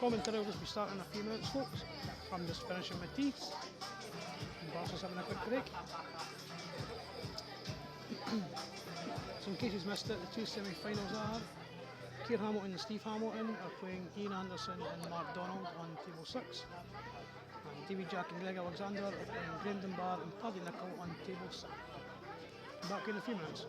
Commentary will just be starting in a few minutes, folks. I'm just finishing my tea. And Barca's having a quick break. So in case you've missed it, the two semi-finals are Keir Hamilton and Steve Hamilton are playing Ian Anderson and Mark Donald on table 6. And Davy Jack and Greg Alexander are playing Grahm Dunbar and Paddy Nicoll on table 7. Back in a few minutes.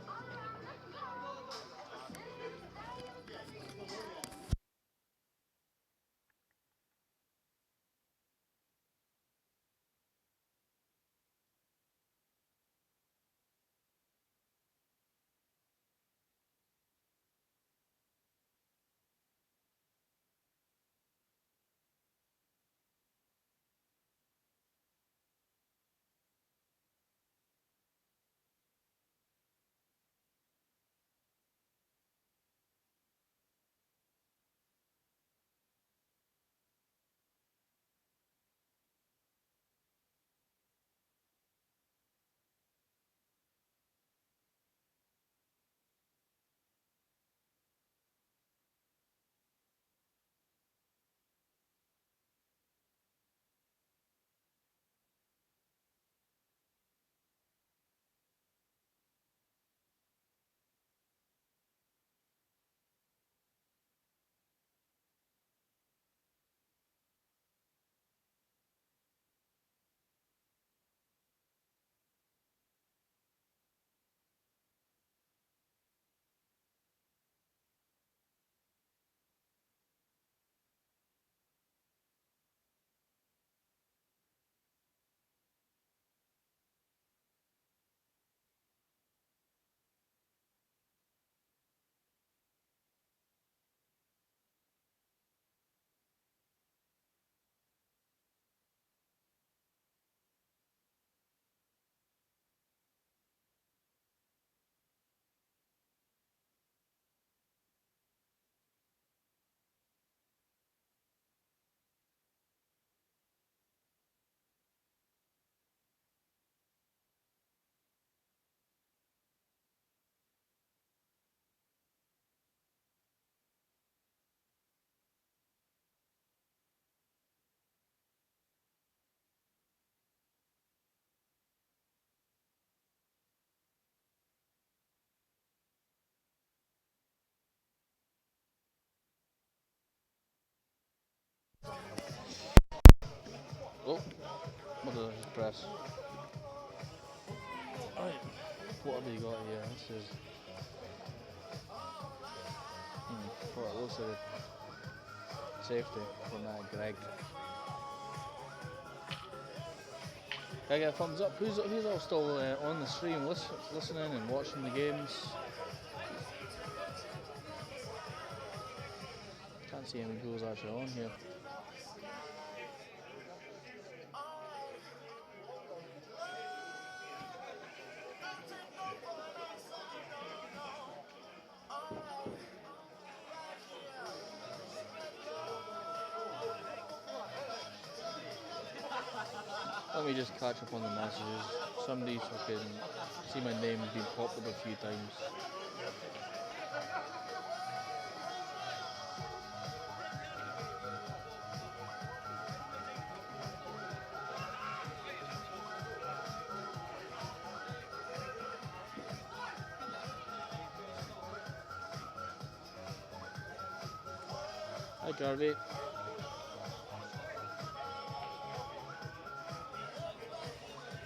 Oh, what did I just press? Right, what have we got here? This is... well, it looks like a safety from Greg. Can I get a thumbs up? Who's all still on the stream listening and watching the games? Can't see any goals actually on here. Let me just catch up on the messages. Somebody fucking see my name being popped up a few times. Hi Garvey.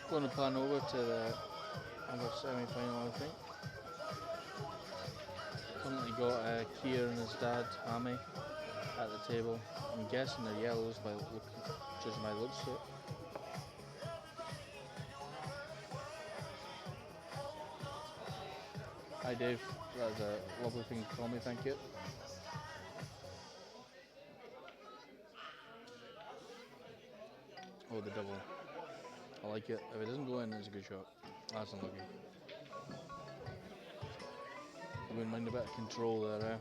Going to pan over to the other semi-final, I think. Currently got Keir and his dad, Hammy, at the table. I'm guessing they're yellows by judging by the looks of it. Hi Dave, that's a lovely thing to call me, thank you. Oh, the double. I like it. If it doesn't go in, it's a good shot. That's unlucky. I wouldn't mind a bit of control there, eh?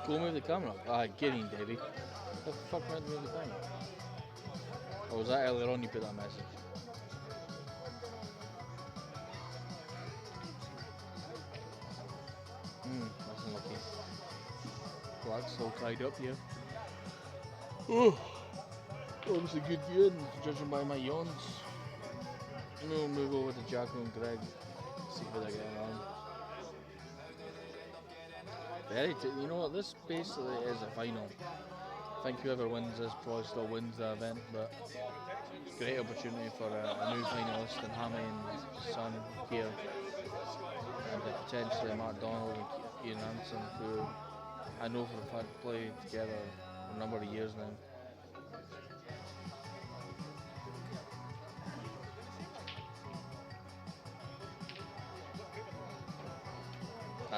Go move the camera. Get in, Davey. The fuck meant to move the camera? Or was that earlier on you put that message? That's unlucky. Black's still tied up here. Oh, obviously good viewing, judging by my yawns. And we'll move over to Jacko and Greg, see how they're getting on. You know what, this basically is a final. I think whoever wins this probably still wins the event, but great opportunity for a new finalist in Hammy and his son Keir, and potentially Mark Donald and Ian Hansen, who I know for a fact play together for a number of years now.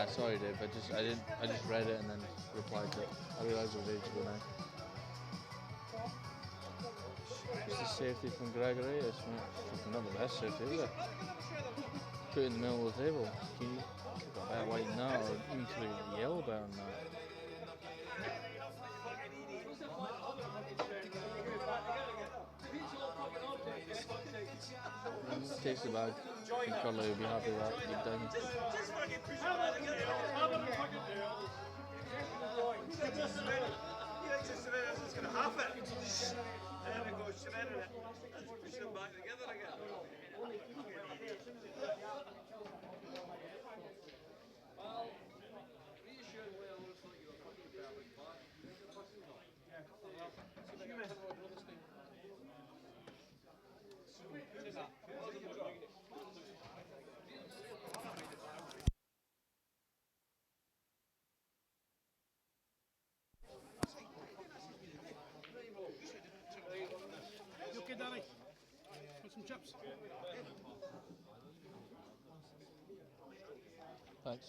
Sorry Dave, I just read it and then replied to it. I realised it was ages ago now. Just the safety from Gregory, it's not the best safety, is it? Put it in the middle of the table. Can you keep a better white than that, or even keep a yellow better than that? Takes the bag. I think Curly will be happy with that deep down. You okay, Danny? Want some chips? Thanks.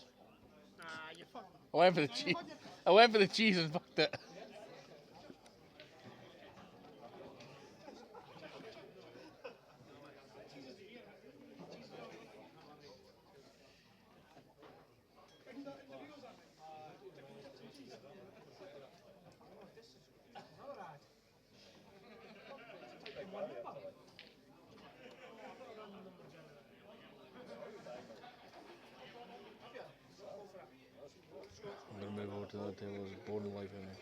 You fucked. I went for the cheese. I went for the cheese and fucked it. I'm going to move over to the other table. There's boring life in here.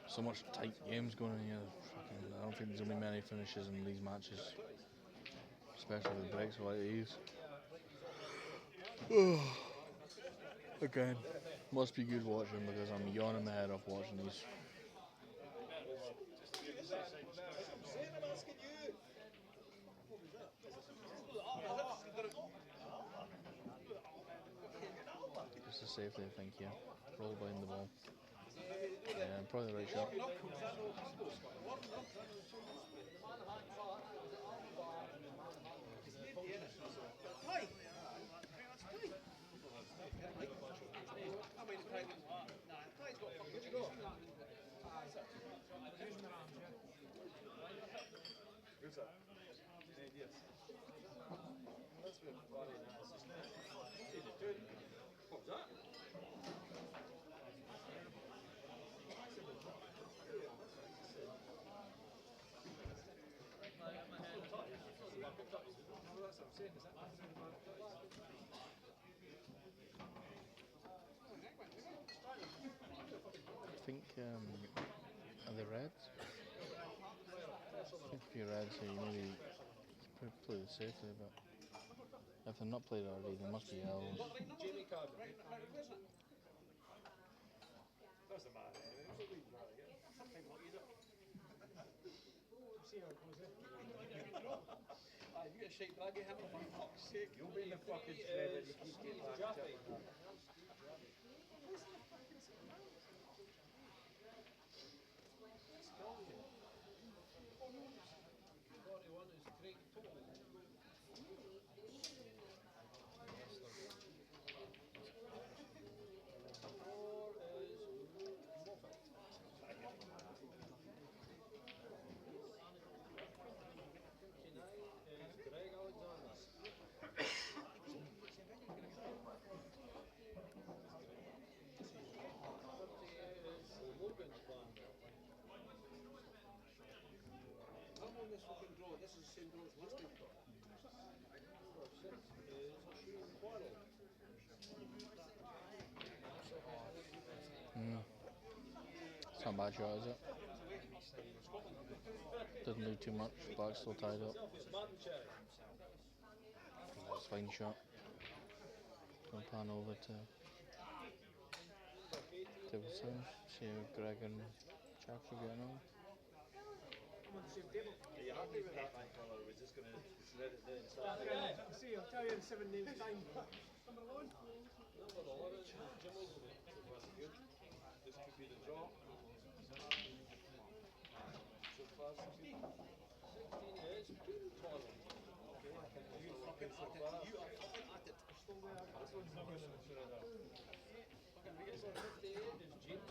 So much tight games going on here. I don't think there's going to be many finishes in these matches. Especially with breaks like these. Again, must be good watching because I'm yawning my head off watching these. Just a safety, I think, yeah. Roll behind the ball. Yeah, probably the right shot. I think, are they reds? I think if you're reds here, you maybe play it safely, but if they're not played already, they must be yellows. You get a shake bag, for fuck's sake. You'll be in the fucking shredder, you keep getting back to it. this fucking draw. This is the same draw as last time. It's not a bad shot, is it? Doesn't do too much. Black's still tied up. That's a fine shot. Gonna pan over to table 7. See how Greg and Jack are getting on. Are you happy with that, Nicoll, or are we just going to shred it there and start again? See, I'll tell you in 7 names time. Number 1. Number 11 is Jimmel. That's good. This could be the draw. So far, 16 is Paul. Okay, I can you fucking at it. You are fucking at it. This one's not going to be shredder. Fucking race on 58 is James.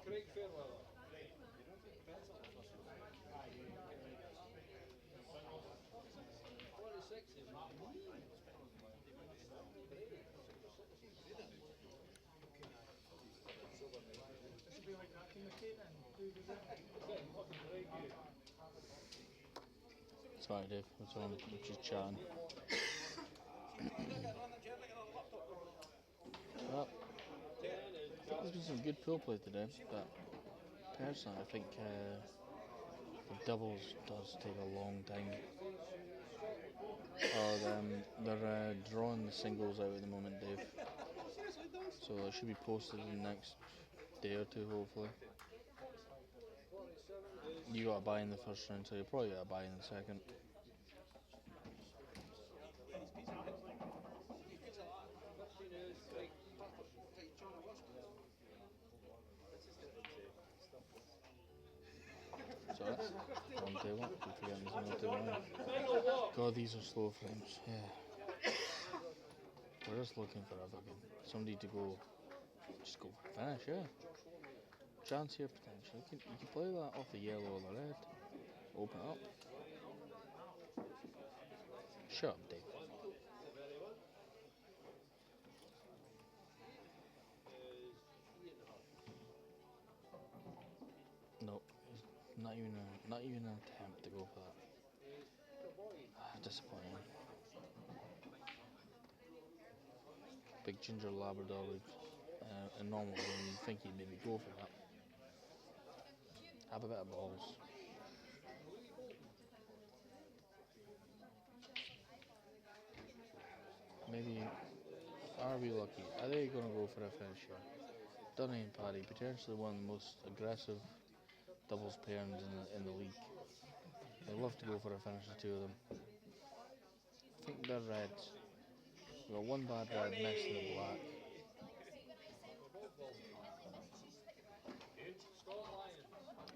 Craig Fairweather. Sorry, Dave. I'm just chatting. Well, there's been some good pool play today, but personally I think the doubles does take a long time. They're drawing the singles out at the moment, Dave. So it should be posted in the next day or two, hopefully. You got a buy in the first round, so you probably got a buy in the second. Sorry, wrong table. Keep forgetting there's no table. God, these are slow frames. Yeah. We're just looking for somebody to go, just go finish, yeah. Chance here potentially. You can play that off the yellow or the red. Open it up. Shut up, Dave. No, not even an attempt to go for that. Disappointing. Big ginger Labrador would, a normal game, you'd think he'd maybe go for that. Have a bit of balls. Maybe, are we lucky? Are they going to go for a finish here? Dunny and Paddy, potentially one of the most aggressive doubles pairings in the league. They love to go for a finish, the two of them. I think they're reds. We've got one bad red next to the black.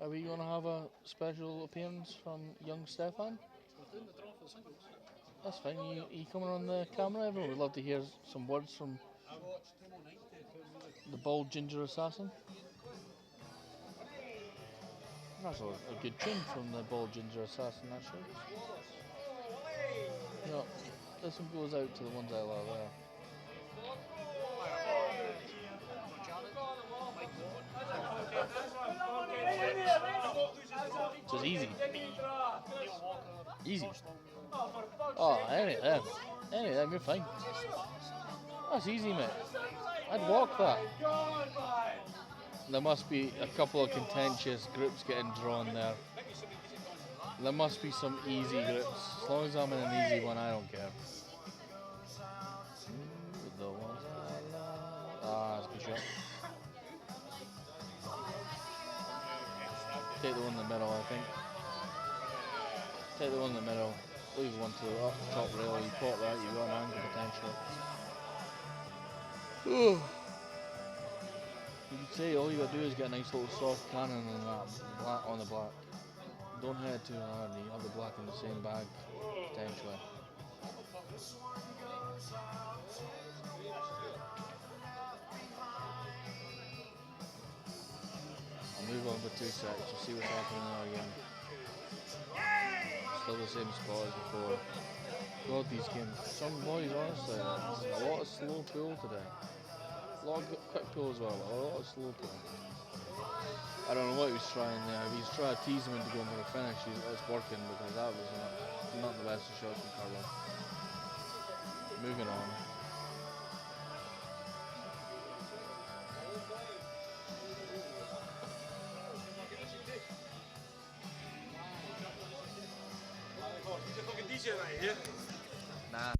Are we going to have a special appearance from young Stefan? We're doing the draw for the singles. That's fine. You coming on the camera? Everyone would love to hear some words from the bald ginger assassin. That's a good tune from the bald ginger assassin, actually. No, this one goes out to the ones I love there. So it's easy. Easy. Oh, any of them, you're fine. That's easy, mate. I'd walk that. There must be a couple of contentious groups getting drawn there. There must be some easy groups. As long as I'm in an easy one, I don't care. The ones I love. Ah, that's a good shot. Take the one in the middle, I think. Take the one in the middle. Leave one to the top rail. You pop that, you've got an angle potential. You could say all you got to do is get a nice little soft cannon on that black, on the black. don't hit it too hard, and you have the black in the same bag, potentially. I'll move on for 2 sets, you'll see what's happening now again. Still the same spot as before. God, these games, some boys, honestly, it's a lot of slow pull today. A lot of quick pull as well, but a lot of slow pull. I don't know what he was trying there. If he's trying to tease him into going for a finish, it's working, because that was not the best of shots from Carlo. Moving on. Nah.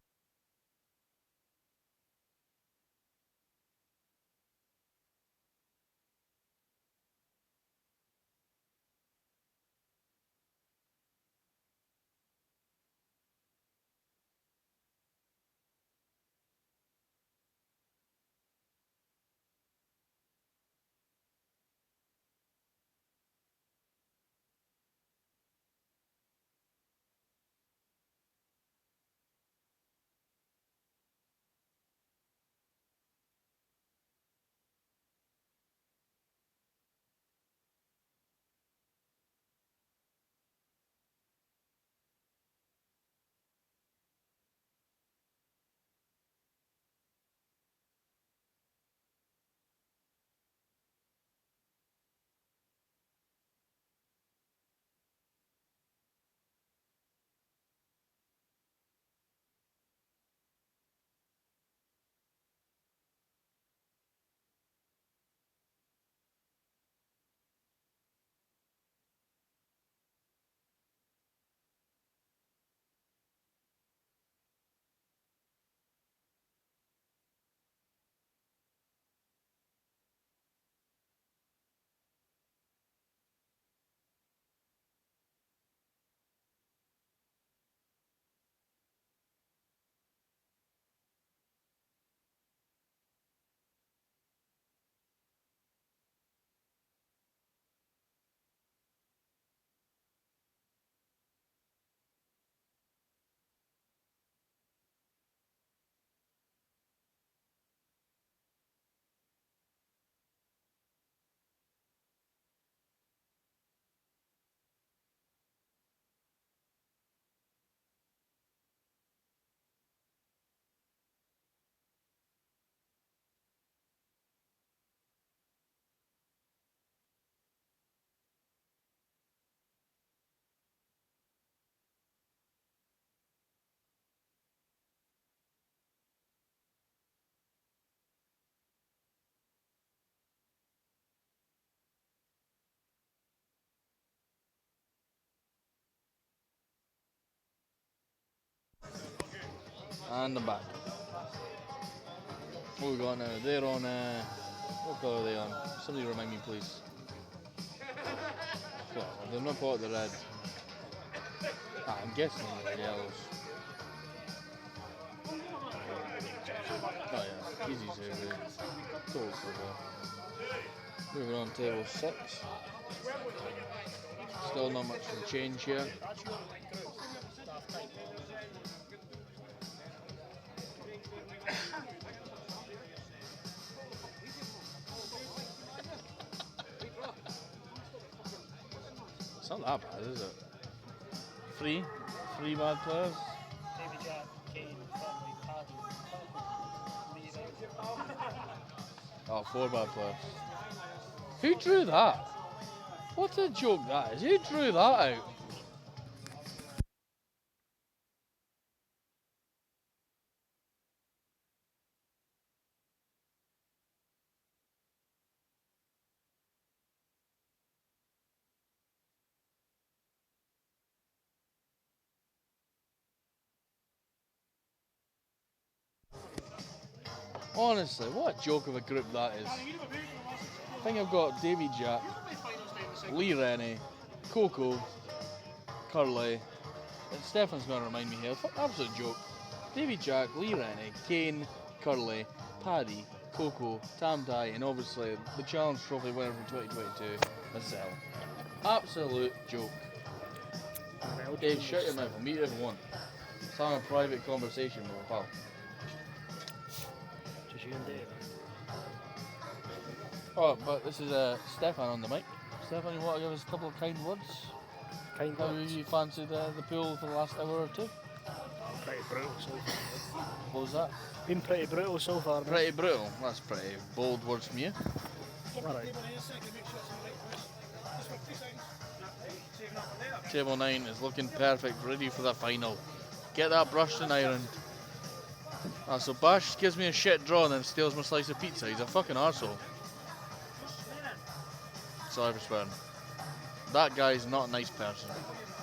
And I'm back. What we got now? They're on, what colour are they on? Somebody remind me, please. Well, they're not part of the red. I'm guessing they're yellows. Oh yeah, easy save. Total football. Moving on to table 6. Still not much of a change here. It's not that bad, is it? Three bad players. David Jack, Keir, Paddy, Oh, 4 bad players. Who drew that? What a joke that is. Who drew that out? Honestly, what a joke of a group that is. I think I've got Davy Jack, Lee Rennie, Coco, Curly. Stefan's going to remind me here. Absolute joke. Davy Jack, Lee Rennie, Kane, Curly, Paddy, Coco, Tam Dye, and obviously the Challenge Trophy winner from 2022, myself. Absolute joke. Alright, I'll Dave, change shut your this. mouth. I'll meet you if you want. Let's have a private conversation with a pal. Just you and Dave. Oh, but this is Stefan on the mic. Stefan, you want to give us a couple of kind words? Kind How words. you fancied the pool for the last hour or two? Pretty brutal so far. What was that? Been pretty brutal so far. mate. Pretty brutal. That's pretty bold words from you. Alright. Table 9 is looking perfect, ready for the final. Get that brushed and ironed. Ah, so Bash gives me a shit draw and then steals my slice of pizza. He's a fucking arsehole. Sorry for swearing. That guy's not a nice person.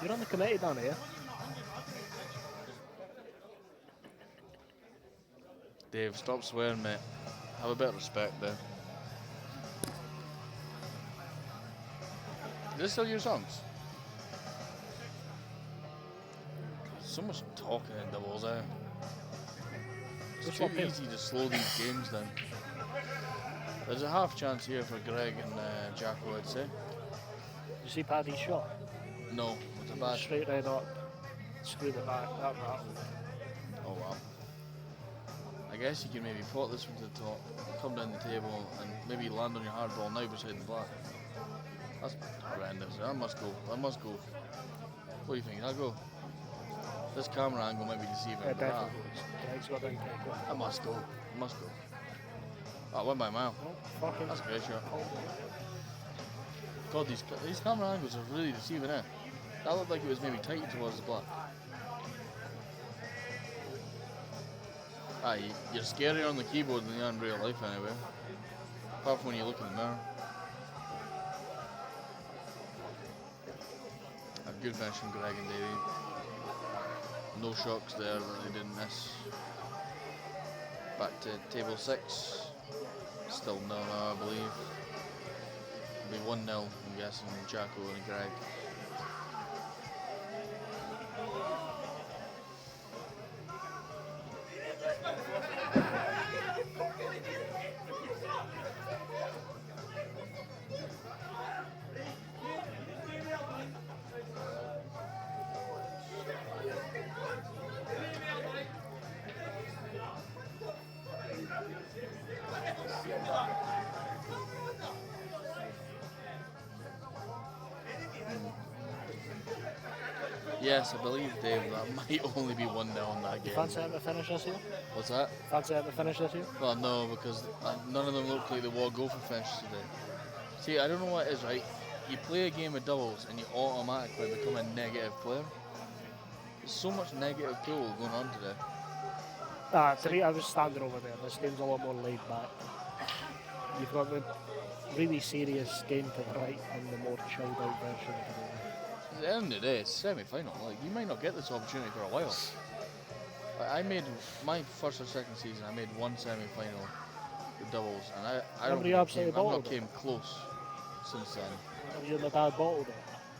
You're on the committee down here. Dave, stop swearing, mate. Have a bit of respect there. Is this still your songs? So much talking in doubles, eh? It's Which too one, Pip? easy to slow these games down. There's a half chance here for Greg and Jacko, I'd say. You see Paddy's shot? No, it's a bad. Straight right up. Screw the back. That rattled. Oh well. I guess you can maybe pot this one to the top, come down the table, and maybe land on your hard ball now beside the black. That's horrendous. I must go. I must go. What do you think? I'll go. This camera angle might be deceiving. Yeah, but definitely. Greg's got down quite quick. I must go. I must go. Oh, I went by a mile. Oh, fucking. That's a great shot. God, these camera angles are really deceiving, eh? That looked like it was maybe tight towards the black. Ah, you're scarier on the keyboard than you are in real life anyway. Apart from when you look in the mirror. A good finish from Greg and Davey. No shocks there that they didn't miss. Back to table 6. Still 0 now, I believe. It'll be 1-0, I'm guessing, Jacko and Greg. Yes, I believe, Dave, that might only be 1-0 in that game. Fancy having to finish this year? What's that? Fancy having to finish this year? Well, no, because none of them look like they will go for finishes today. See, I don't know what it is, right? You play a game of doubles and you automatically become a negative player. There's so much negative pool going on today. I was standing over there. This game's a lot more laid back. You've got the really serious game to the right and the more chilled out version to the left. At the end of the day, it's semi-final. Like, you might not get this opportunity for a while. I made my first or second season. I made one semi-final with doubles, and I don't Remember you absolutely I've not bottled it? came close since then. You and the dad bottled it.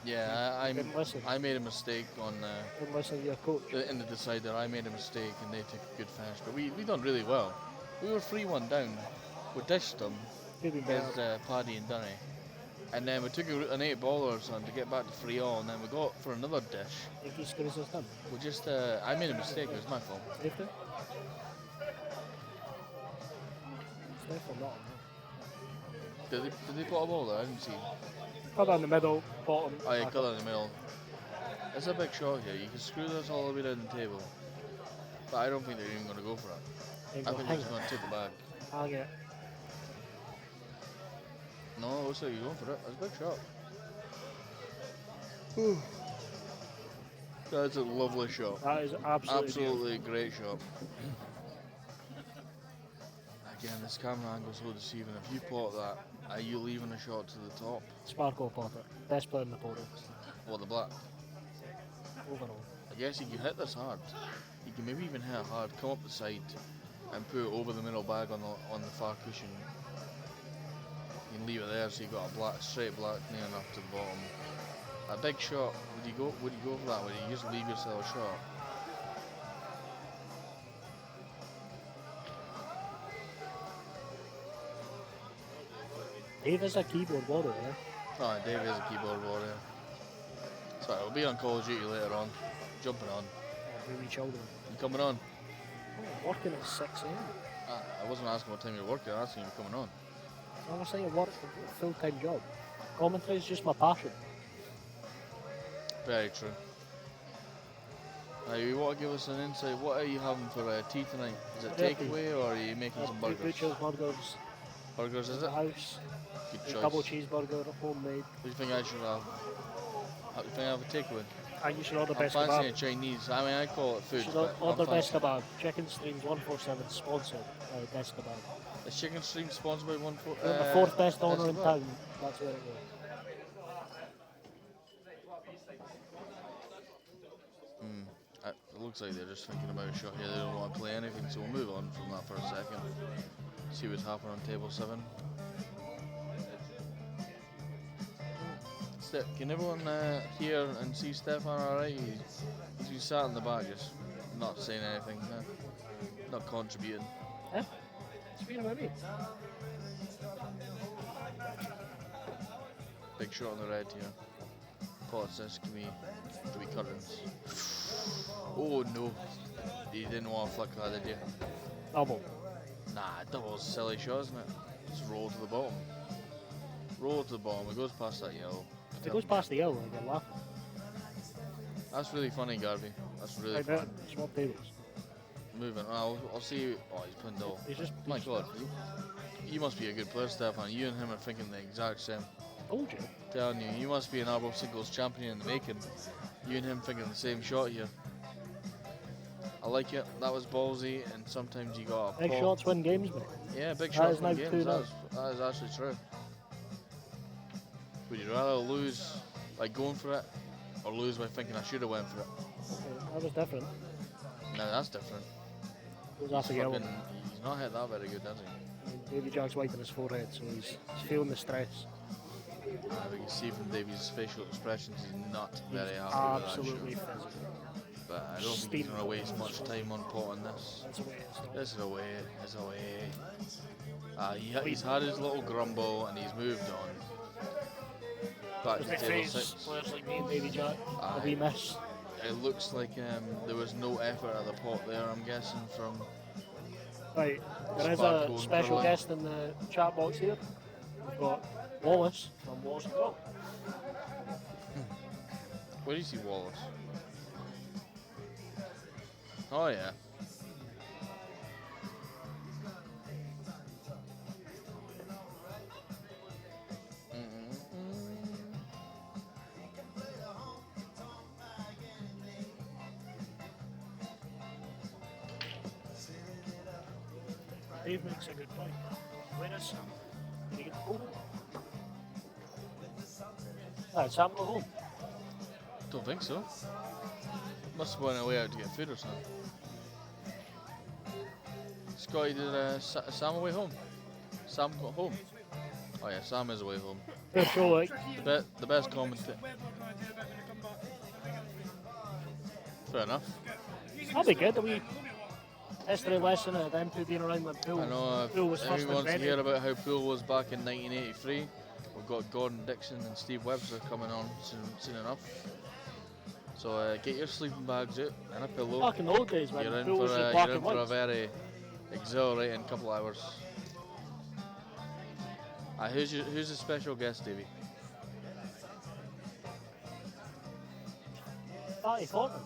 Yeah, Didn't listen. I made a mistake on Didn't listen to your coach. in the decider. I made a mistake, and they took a good finish. But we done really well. We were 3-1 down. We dished them Maybe as better. Paddy and Dunny. And then we took an 8-baller or something to get back to 3-all, and then we got for another dish. Think he scores us done? We just, I made a mistake, it was my fault. Safety? Safety not. Did they put a ball there? I didn't see. Put it in the middle, bottom. Oh, yeah, back cut up. it in the middle. It's a big shot here. You can screw this all the way down the table. But I don't think they're even going to go for it. Ain't I gonna think hang they're just going to take the bag. it. Hang it. No, it looks like you're going for it. That's a big shot. That's a lovely shot. That is absolutely Absolutely great shot. Again, this camera angle's so deceiving. If you pot that, are you leaving a shot to the top? Sparkle Potter. Best player in the photo. Or the black? Overall. I guess you can hit this hard. You can maybe even hit it hard, come up the side, and put it over the middle bag on the far cushion. You can leave it there, so you got a straight black near enough to the bottom. A big shot. Would you go for that? Would you just leave yourself a shot? Dave is a keyboard warrior, yeah? Oh, Dave is a keyboard warrior. Sorry, we'll be on Call of Duty later on. Jumping on. Really children. You coming on? Oh, working at 6 a.m. I wasn't asking what time you're working, I was asking if you're coming on. I was saying work a full-time job. Commentary is just my passion. Very true. You want to give us an insight? What are you having for tea tonight? Is it takeaway or are you making some burgers? Butcher's burgers. Burgers, is At it? the house. Good A choice. double cheeseburger, homemade. What do you think I should have? What do you think I have a takeaway? And you should order I'm best fancying a kebab. Chinese. I mean, I call it food. You should But order I'm best fancy- kebab. Chicken Streams 147 sponsored by best kebab. Is Chicken Stream sponsored by one for? We're the fourth best Best owner in Kebab? town. That's where it goes. It looks like they're just thinking about a shot here. They don't want to play anything, so we'll move on from that for a second. See what's happening on table 7. Can everyone hear and see Stefan alright? He's sat in the back, just not saying anything, not contributing. Eh? Speaking about me. Big shot on the red here. Paul says, can we curtains? Oh no, you didn't want to flick that, did you? Double. Nah, double's a silly shot, isn't it? Just roll to the bottom. Roll to the bottom, it goes past that yellow. If it goes past the yellow, I get laughing. That's really funny, Garvey. That's really I funny. bet. Swap tables. Moving. I'll see you. Oh, he's playing double. He's just. My he's God, you must be a good player, Stefan. You and him are thinking the exact same. Told you. Telling you, you must be an Arbor singles champion in the making. You and him thinking the same shot here. I like it. That was ballsy, and sometimes you got a Big pop. shots win games, mate. Yeah, big That shots is win now games. 2-0. That is actually true. Would you rather lose by going for it, or lose by thinking I should have went for it? Okay, that was different. No, that's different. Goes after yellow. He's not hit that very good, has he? Davy Jack's wiping his forehead, so he's feeling the stress. We can see from Davy's facial expressions he's not very happy Absolutely with that shot. physical. But I don't think he's going to waste much time on potting this. That's the way it is. This is away, it's away. He's had his little grumble and he's moved on. Back to Does it table face 6. players like me and Davy Jack? Aye. A wee miss. It looks like there was no effort at the pot there, I'm guessing, from... Right, there is Spark a going special for guest in the chat box here. We've got Wallace from Wallace and Go. Where do you see Wallace? Oh yeah. Dave makes a good point. Where is Sam? Did he get home? Ah, Sam go home. Don't think so. Must have went away out to get food or something. Scotty, did Sam away home? Sam got home? Oh yeah, Sam is away home. Fair show, like. The best commentator. Fair enough. That'll be good. A wee history lesson of them two being around when Pool, I know Pool was first everyone wants to hear invented. about how Pool was back in 1983. We've got Gordon Dixon and Steve Webster coming on soon enough. So get your sleeping bags out and a pillow. Back in the old days when You're in Pool for was just a, black you're in and for a white. very exhilarating couple of hours. Who's the special guest, Davey? Paddy Thornton.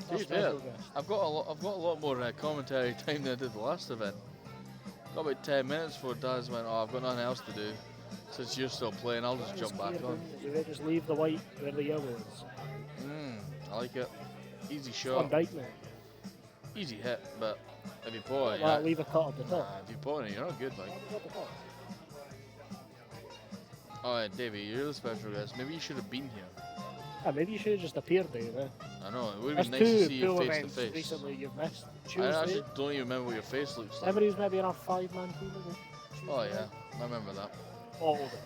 To be fair, I've got a lot more commentary time than I did the last event. Got about 10 minutes before Daz went, oh, I've got nothing else to do. Since you're still playing, I'll just jump back on. Just leave the white where the yellow is. I like it. Easy One shot. dike, mate. Easy hit, but if you pull it, Well, leave a cut at the nah, top. if you pull it, you're not good, like. Alright, Davey, you're the special guest. Maybe you should have been here. Yeah, maybe you should have just appeared there. I know, it would There's be nice to two see you Pool face to events face. recently you've missed. I Tuesday. actually don't even remember what your face looks like. Remember he was maybe in our 5-man team, was it? Oh yeah, I remember that. All of it.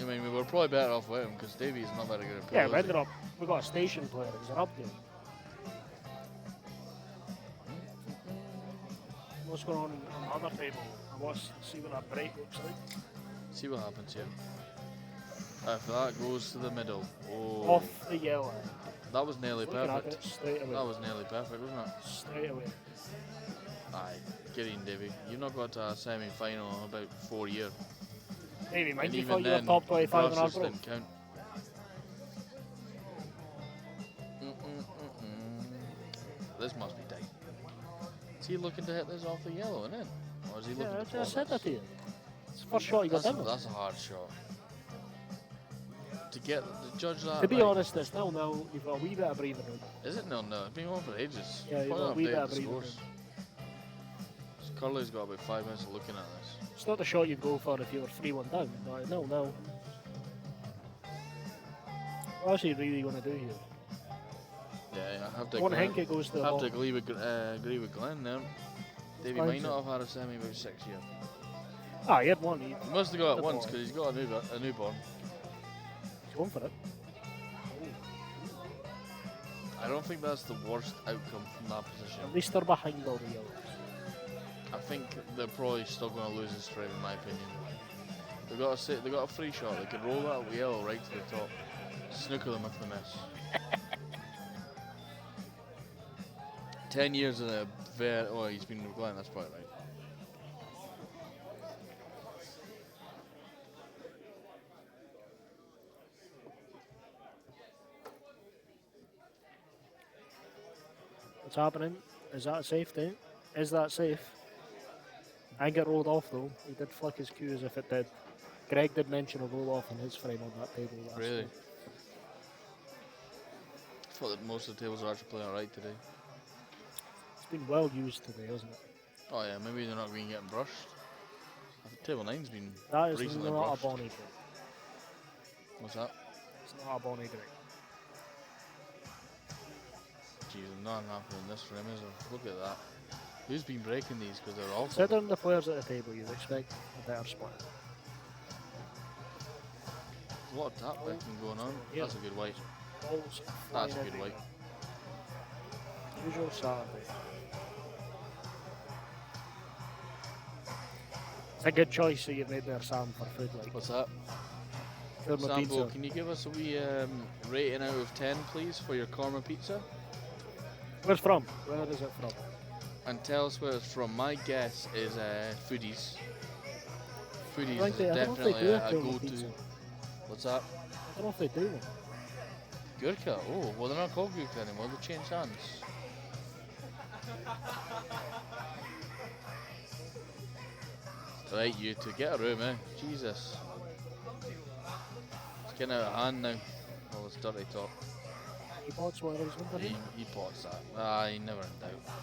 I mean, we were probably better off with him because Davey's not very good at Yeah, pool, we is he? ended up, we got a station player, he's an update. What's going on the other table? I want to see what that break looks like. See what happens here. If that goes to the middle. Oh. Off the yellow. That was nearly Looking at perfect. it straight away. That was nearly perfect, wasn't it? Straight away. Aye. Get in, Davey. You've not got to a semi-final in about 4 years. Maybe, man. And You even thought you were then, top 25 in our brushes group. didn't count. This must be tight. Is he looking to hit this off the yellow and in? Or is he looking to I said fall that to this? you. It's the first shot you got That's, in. that's a hard shot. To judge that. To be right, honest, it's 0-0. You've got a wee bit of breathing room. is it 0-0? It's been on for ages. Yeah, you've Probably got a not wee bit updated of the breathing room. scores. So Curly's got about 5 minutes of looking at this. It's not the shot you'd go for if you were 3-1 down. But 0-0. What's he really going to do here? Yeah, I have to One agree. Henke goes to the have ball. to agree with Glenn there. Davey Fine, might sir. not have had a semi about 6 years. Ah, he had one. He He must have got The it once ball. because he's got a newborn. he's going for it. I don't think that's the worst outcome from that position. At least they're behind all the yellows. I think they're probably still going to lose this frame, in my opinion. They got a free shot. They could roll that yellow right to the top, snooker them if they miss. 10 years in a very. Oh, he's been with Glenn. That's probably right. What's happening? Is that a safety? Is that safe? I get rolled off though. He did flick his cue as if it did. Greg did mention a roll off in his frame on that table last Really? week. I thought that most of the tables are actually playing alright today. It's been well used today, hasn't it? Oh yeah, maybe they're not being getting brushed. I think table 9's been That is recently not brushed. a Bonnie break. What's that? It's not a Bonnie break. Jeez, I'm not happening in this frame, is there? Look at that. Who's been breaking these? Because they're awful. Considering the players at the table, you'd expect a better split. There's a lot of tap backing going on. Yeah. That's a good white. Balls That's a flying good white. everywhere. Usual Saturday. It's a good choice that you've made there, Sam, for food. Like, What's that? Korma Sambo, pizza. can you give us a wee rating out of 10, please, for your Korma pizza? Where's from? Where is it from? And tell us where it's from. My guess is Foodies. Foodies Frankly, is I don't think definitely they do a a Korma go-to. pizza. What's that? I don't know if they do one. Gurkha? Oh, well, they're not called Gurkha anymore. They changed hands. Right, you two, get a room, eh? Jesus. It's getting out of hand now. All this dirty talk. He bought one of those ones, didn't He pots that. He never in doubt.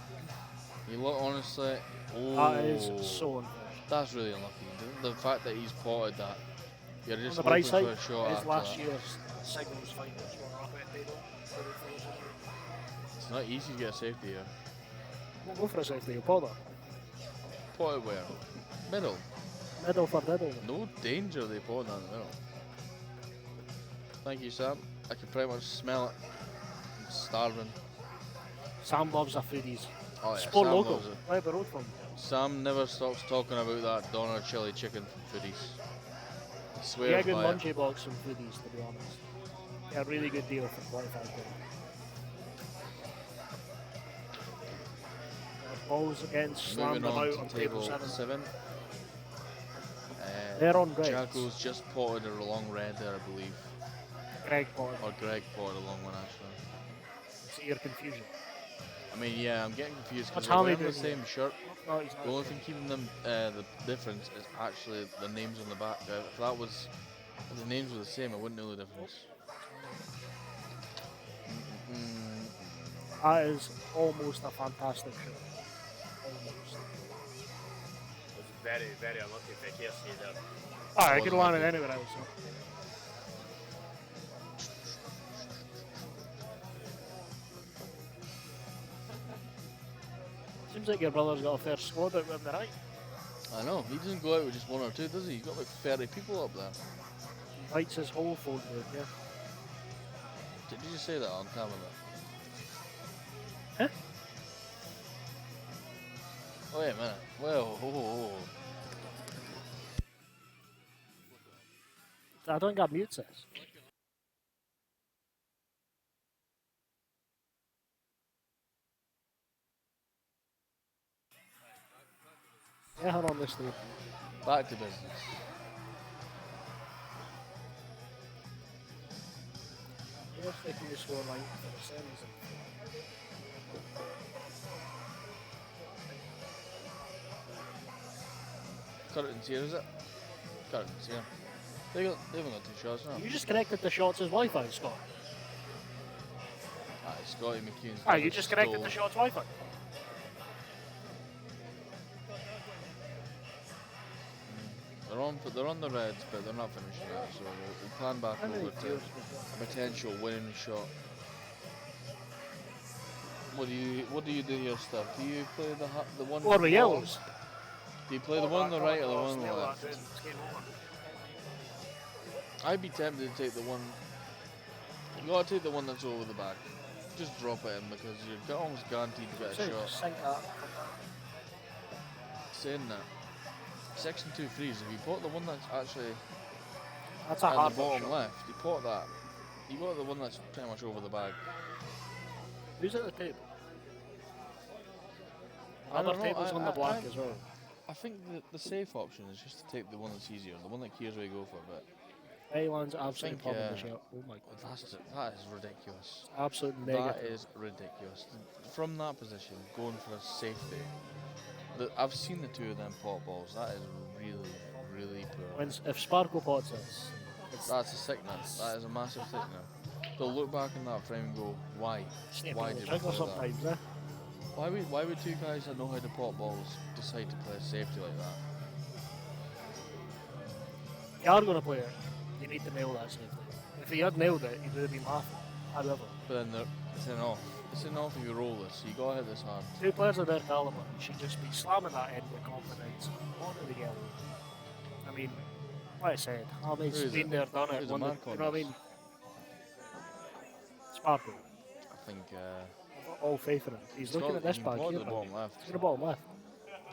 You look, honestly. he? Oh, That is so unfair. that's really unlucky. The fact that he's potted that, you're On just the hoping bright for side, a shot his after last that. year's singles finals were up at table. It's not easy to get a safety here. We'll go for a safety. Potter. Potted where? Middle. Middle for diddle. No danger they potted that in the middle. Thank you, Sam. I can pretty much smell it. I'm starving. Sam loves a foodies. Oh yeah, Sport Sam local. loves it. Right, the road from. Sam never stops talking about that doner chili chicken from Foodies. He swears Yeah, good by it. lunchy box from foodies, to be honest. Yeah, really good deal for 25 quid. Balls again, slammed Moving them on out to on table 7. 7. They're on Greg's. Jacko's just potted a long red there, I believe. Greg Potter. Or Greg potted a long one, actually. See your confusion. I mean, yeah, I'm getting confused What's because they're Hammy wearing the doing same shirt. No, he's not. The only thing keeping them the difference is actually the names on the back. If the names were the same, I wouldn't know the difference. That is almost a fantastic shot. Almost. was very, very unlucky for Keir there. I could have landed anywhere else. Seems like your brother's got a fair squad out with the right. I know, he doesn't go out with just one or two, does he? He's got like 30 people up there. Invites his whole phone group, yeah. Did you just say that on camera? Huh? Wait a minute. Well, I don't got mute this. Yeah, hold on, this thing. Back to business. What if they can just score like for the semis? Curtains here, is it? Curtains here. They haven't got 2 shots now. You just connected the shots as Wi-Fi, Scott. Aye, Scotty McKeon's You just connected the shots Wi-Fi. They're on the reds, but they're not finishing it, so we'll plan back over to a potential winning shot. What do you do here, Steph? Do you play the one? What are the yellows? Do you play the one on the right or the one on the left? I'd be tempted to take the one. You gotta take the one that's over the back. Just drop it in because you're almost guaranteed to get a shot. Sink that. Saying that, 6 and 2 frees. If you put the one that's actually That's a at hard the bottom shot. left, you put that. You got the one that's pretty much over the bag. Who's at the table? I Other don't know, tables on the black as well. I think the safe option is just to take the one that's easier, the one that Keir's way go for. But Aylan's absolutely think, popping the shot. Oh my god. that is ridiculous. Absolute That negative. is ridiculous. From that position, going for a safety. I've seen the 2 of them pot balls. That is really, really poor. If Sparkle pots us, That's a sickness. That is a massive sickness. They'll look back in that frame and go, why? Why did we play that? sometimes, eh? Why would 2 guys that know how to pot balls decide to play safety like that? You are going to play it. You need to nail that safety. If he had nailed it, he would have been laughing. However, But then it's an off. It's an off if you roll this. So you gotta hit this hard. 2 players of their calibre, you should just be slamming that in with confidence. Onto the yellow. I mean, like I said, Hammy's Who is been it? there, done it. Who's the won the- mark you on know what I this? mean? Sparkle. I think I've got all faith in him. He's it's looking got- at this you can bag pot here. at the man. bottom left. He's going to bottom left.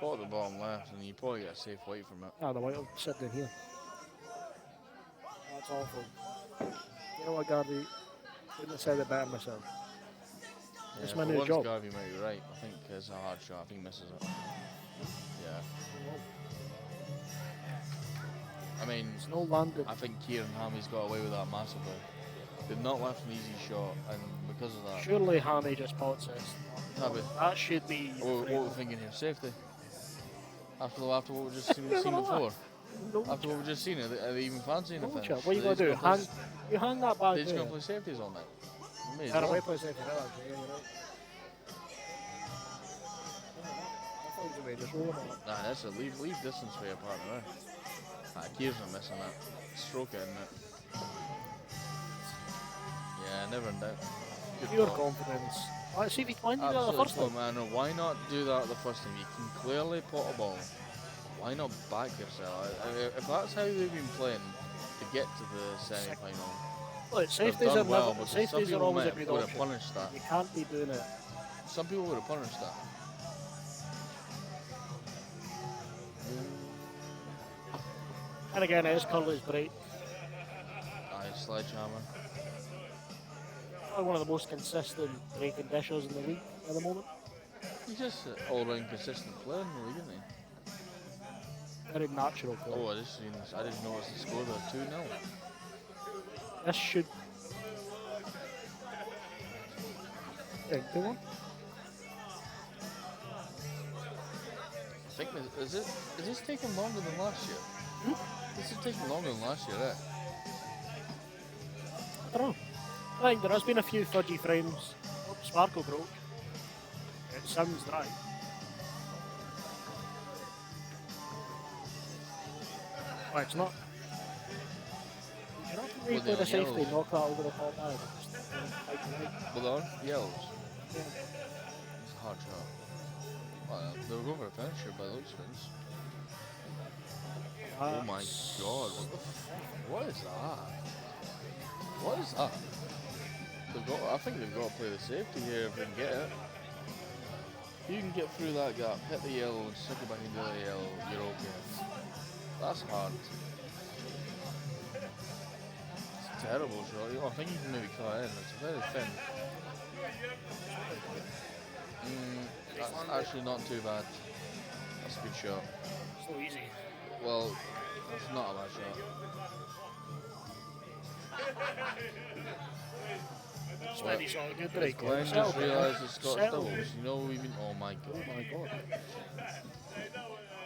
Pot at the bottom left, and you probably get a safe white from it. Ah, the white will sit down here. That's awful. You know what, Garvey? Couldn't have said it better myself. It's my for new once job. Garvey might be right. I think it's a hard shot. I think he misses it. Yeah. I mean, It's no landed. I think Keir and Hammy's got away with that massively. They've not left an easy shot, and because of that, Surely Hammy just pots this. Hammy. That should be. what are we thinking here? Safety. After what we've just seen before. No, After what we've just seen, are they even fancying no the finish? chance. What are you They going to do? just gonna play- You hang that back They just there. gonna play safeties all night. May as Yeah, well. away play safety. Yeah, you're right. I thought he was away, just rolling it. Nah, that's a leave distance for your partner. Keir's not missing that. Stroke it in it. Yeah, never in doubt. Good Pure call. confidence. Alright, see if he can do that the Absolute first call, time. man. Why not do that the first time? You can clearly pot a ball. Why not back yourself? If that's how they've been playing to get to the semi-final, Look, they've safeties done are well, never, because some safeties are people always a would good have option. punished that. You can't be doing it. Some people would have punished that. And again, it is Curly's break. Aye, sledgehammer. Probably one of the most consistent breaking dishers in the league at the moment. He's just an all-round consistent player in the league, isn't he? Very natural play. Oh, I just noticed the score there, 2-0. This should. Yeah, go on. I think is this taking longer than last year? This is taking longer than last year, eh? I don't know. I think there has been a few fudgy frames. Oh, Sparkle broke. It sounds dry. Oh, it's not. Did you not Well, replay they're the safety, yellows. knock that over the top bag? Well, they are yellows. Yeah. It's a hard shot. Well, they were going for a finisher by the looks of things. Oh my god, what is that? What is that? I think they've got to play the safety here if they can get it. If you can get through that gap, hit the yellow and stick it back into the yellow, you're okay. That's hard. terrible shot. I think you can maybe cut it in. It's very thin. That's actually not too bad. That's a good shot. So easy. Well, that's not a bad shot. Smitty's not a good break. Glenn just realised it's Scottish doubles. You know we've been. Oh my god. Oh my god.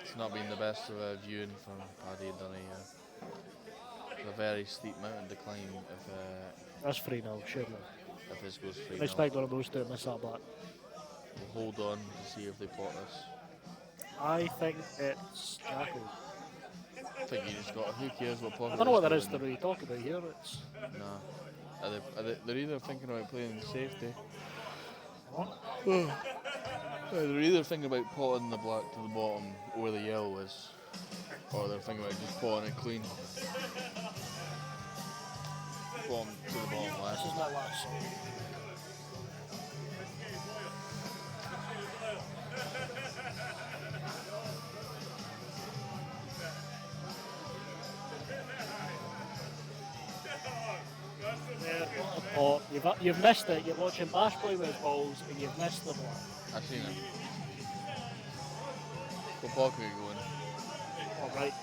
It's not been the best of a viewing for Paddy and Dunny. It's a very steep mountain decline That's 3-0, surely. if this goes 3-0. I expect one of those to miss that back. We'll hold on to see if they pot us. I think it's Jackal. I think you just got. Who cares what pocket? I don't know what there it's is to in. really talk about here. It's Nah. They're either thinking about playing safety. what? They're either thinking about potting the black to the bottom where the yellow is, or they're thinking about just potting it clean. Bottom to the bottom This left. is my last. Oh, you've missed it. You're watching Bash play with his balls and you've missed the ball. I've seen it. What pocket are you going? All right.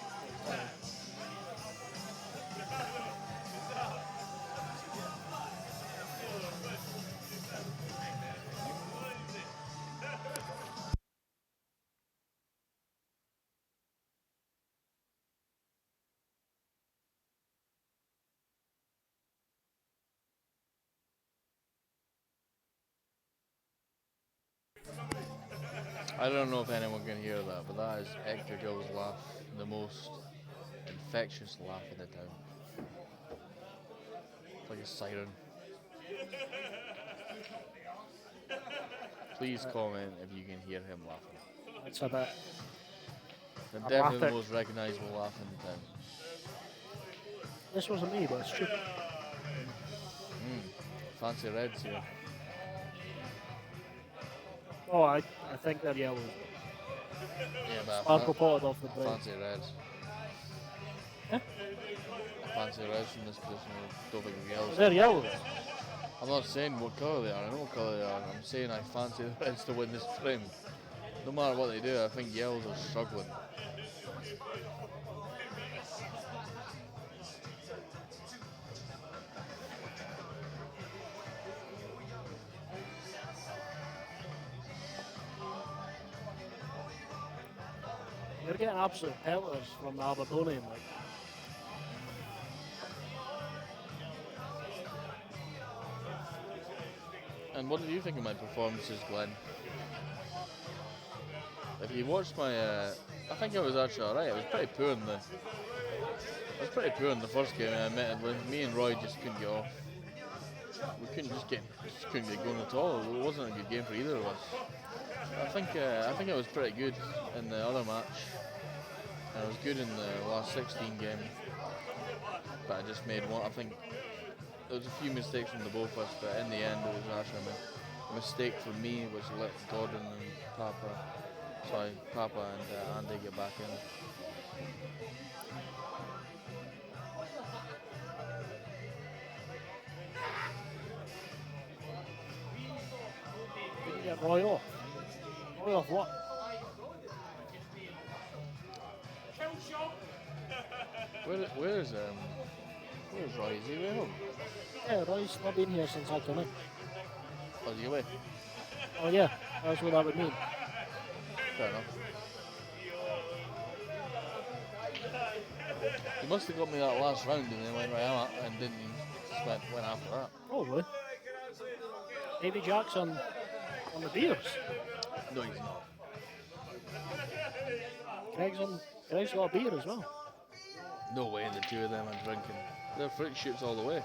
I don't know if anyone can hear that, but that is Hector Gill's laugh, the most infectious laugh in the town. It's like a siren. Please comment if you can hear him laughing. It's a bit. Definitely the dramatic. most recognisable laugh in the town. This wasn't me, but it's true. Fancy Reds here. Oh, I think they're yellow. Yeah, but Sparkle potted off the break. fancy Reds. Huh? Fancy Reds from this position. I don't think they're yellows. They're yellow. I'm not saying what colour they are. I know what colour they are. I'm saying I fancy the Reds to win this frame. No matter what they do, I think yellows are struggling. You're getting absolute pelters from the Aberdonian. Like. And what did you think of my performances, Glenn? If you watched my, I think I was actually alright. I was pretty poor in the first game. I met me and Roy just couldn't get off. We couldn't get going at all. It wasn't a good game for either of us. I think I was pretty good in the other match. I was good in the last 16 game, but I just made one. I think there was a few mistakes from the both of us, but in the end it was actually a mistake for me, which let Gordon and Papa and Andy get back in. Didn't get Roy off. Roy off what? Where's Roy? Is he way home? Yeah, Roy's not been here since I came in. Oh, is he away? Oh yeah, that's what that would mean. Fair enough. He must have got me that last round and then went right out and didn't just went after that. Probably. Maybe Jack's on the beers. No, he's not. Greg's got a beer as well. No way the two of them are drinking. They're fruit shoots all the way.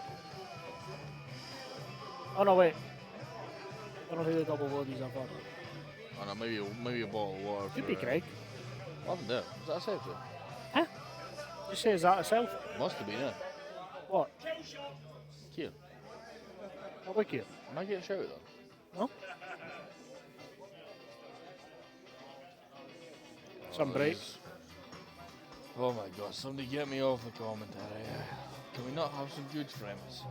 Oh no, wait. I don't know who the double bodies are for. Oh no, maybe a bottle of water. Could for, be Greg. I haven't done. Was that a safe? Huh? Just says that itself. Must have been, yeah. What? Keir. What about you? Am I getting shouted at? No? Some breaks. Oh my god, somebody get me off the commentary. Can we not have some good frames?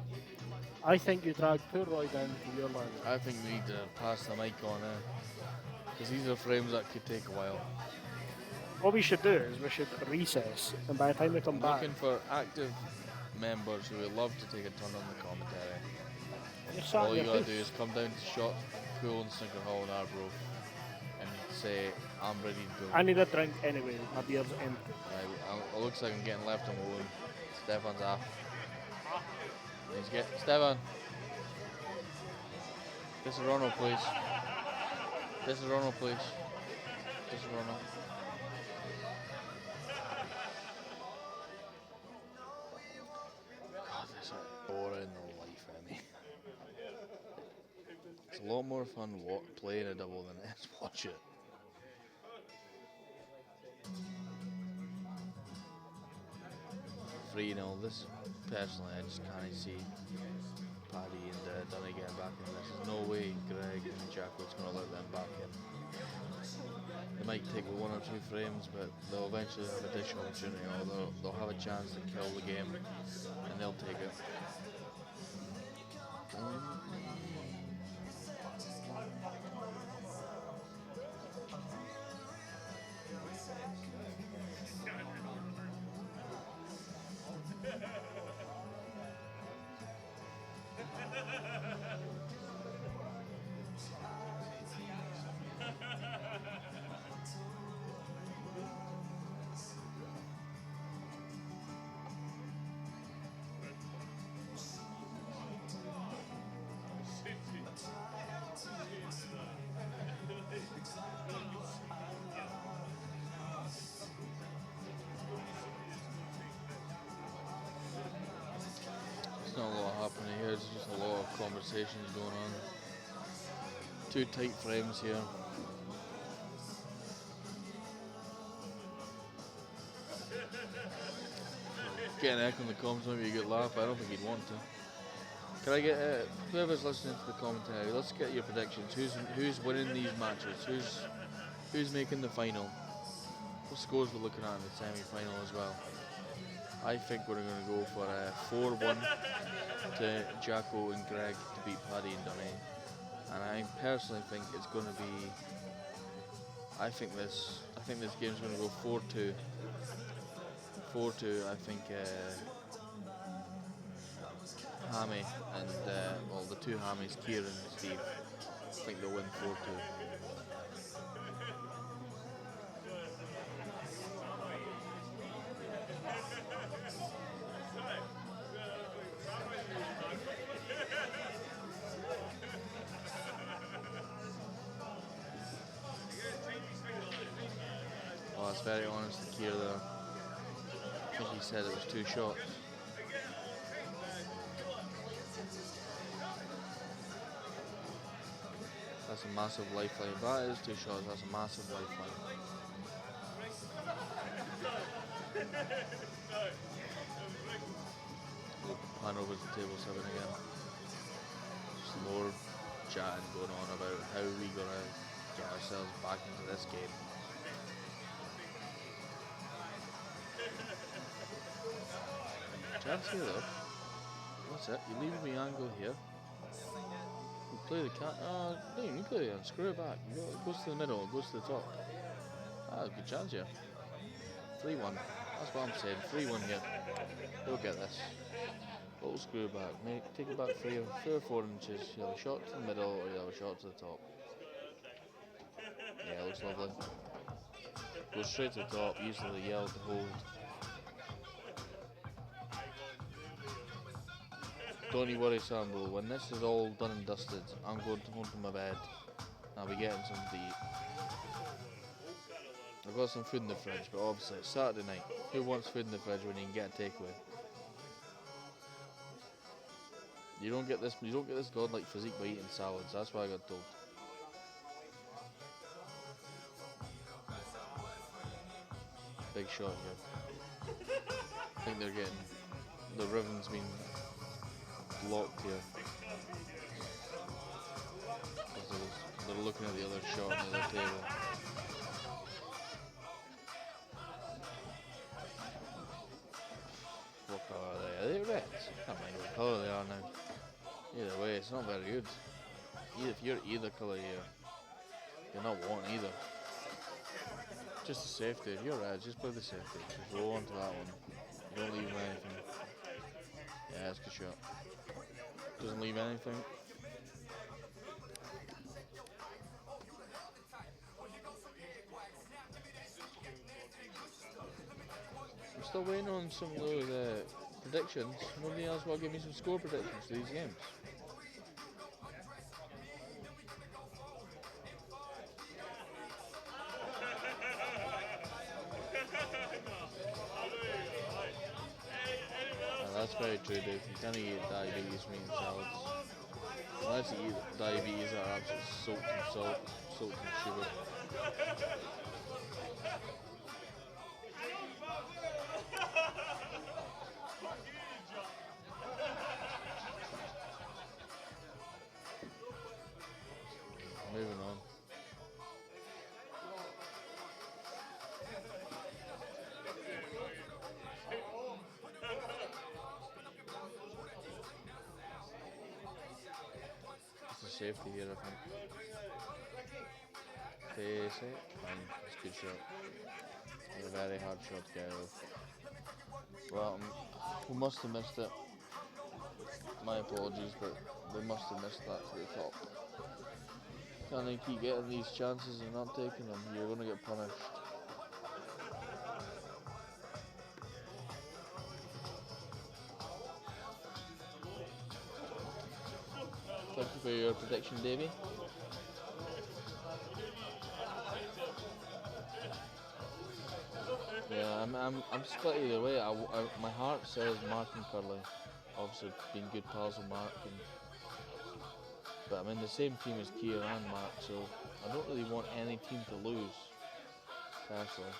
I think you dragged poor Roy down to your land. I think we need to pass the mic on because these are frames that could take a while. What we should do is we should recess, and by the time we come I'm back, looking for active members who would love to take a turn on the commentary. you're sat All in you your gotta do booth. is come down to Shot Pool and Snicker Hall in Arbroath and say, I'm ready to go. I need a drink anyway. My beer's empty. Right, it looks like I'm getting left alone. Stefan's off. Let's get Stefan. This is Ronald, please. This is Ronald, please. This is Ronald. God, this is boring life, Emmy. It's a lot more fun playing a double than it is watch it. Free and all this, personally, I just can't see Paddy and Dunny getting back in this. There's no way Greg and Jacko's going to let them back in. They might take one or two frames, but they'll eventually have additional opportunity, or they'll have a chance to kill the game, and they'll take it. There's not a lot happening here, there's just a lot of conversations going on. Two tight frames here. Getting echo in the comments might be a good laugh, I don't think he'd want to. Can I get whoever's listening to the commentary, let's get your predictions. Who's winning these matches? Who's making the final? What scores we're looking at in the semi-final as well? I think we're going to go for a 4-1 to Jacko and Greg to beat Paddy and Dunny. And I personally think it's going to be. I think this game's going to go 4-2. 4-2. I think Hammy and the two Hammies, Keir and Steve. I think they'll win 4-2. Well, that's very honest to Keir there. I think he said it was 2 shots. That's a massive lifeline. If that is 2 shots, that's a massive lifeline. We'll pan over to table 7 again. Just more chatting going on about how we gonna get ourselves back into this game. Chance here though. That's it. You're leaving me angle here. You play the cat. No, you play it and screw it back. It goes to the middle, it goes to the top. Good chance here. 3-1. That's what I'm saying. 3-1 here. We'll get this. Little screw back. Take it back 3 or 4 inches. You have a shot to the middle or you have a shot to the top. Yeah, it looks lovely. Go straight to the top, use the yell to hold. Don't you worry, Sambo. When this is all done and dusted, I'm going home to my bed. I'll be getting something to eat. I've got some food in the fridge, but obviously it's Saturday night. Who wants food in the fridge when you can get a takeaway? You don't get this godlike physique by eating salads. That's what I got told. Big shot here. I think they're getting the ribbon's been blocked here. They're looking at the other shot on the other table. What colour are they? Are they red? Can't mind what colour they are now. Either way, it's not very good. If you're either colour, you're not wanting either. Just the safety. If you're red, just play the safety. Just roll onto that one. You don't leave anything. Yeah, it's a good shot. Doesn't leave anything. I'm still waiting on some of those predictions. Nobody else will give me some score predictions for these games. That's very true, Dave. You can't eat diabetes meat and salads. Unless you eat diabetes that are absolutely soaked in salt, soaked in sugar. Moving on. Safety here, I think. Face it. Fine. It's a good shot. It's a very hard shot to get out of. Well, we must have missed it. My apologies, but they must have missed that to the top. Can't they keep getting these chances and not taking them? You're going to get punished. Thank you for your prediction, Davey. Yeah, I'm split either way. My heart says Mark and Curly, obviously being good pals with Mark, but I'm in the same team as Keir and Mark, so I don't really want any team to lose. Personally,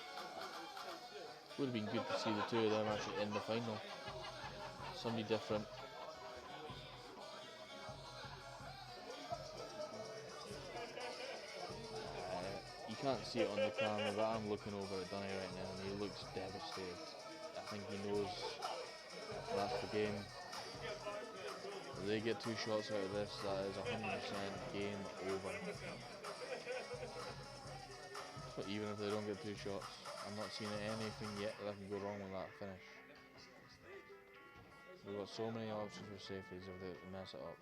would have been good to see the two of them actually in the final. Somebody different. You can't see it on the camera, but I'm looking over at Dunny right now and he looks devastated. I think he knows that's the game. If they get 2 shots out of this, that is 100% game over. But even if they don't get 2 shots, I'm not seeing anything yet that can go wrong with that finish. We've got so many options for safeties if they mess it up.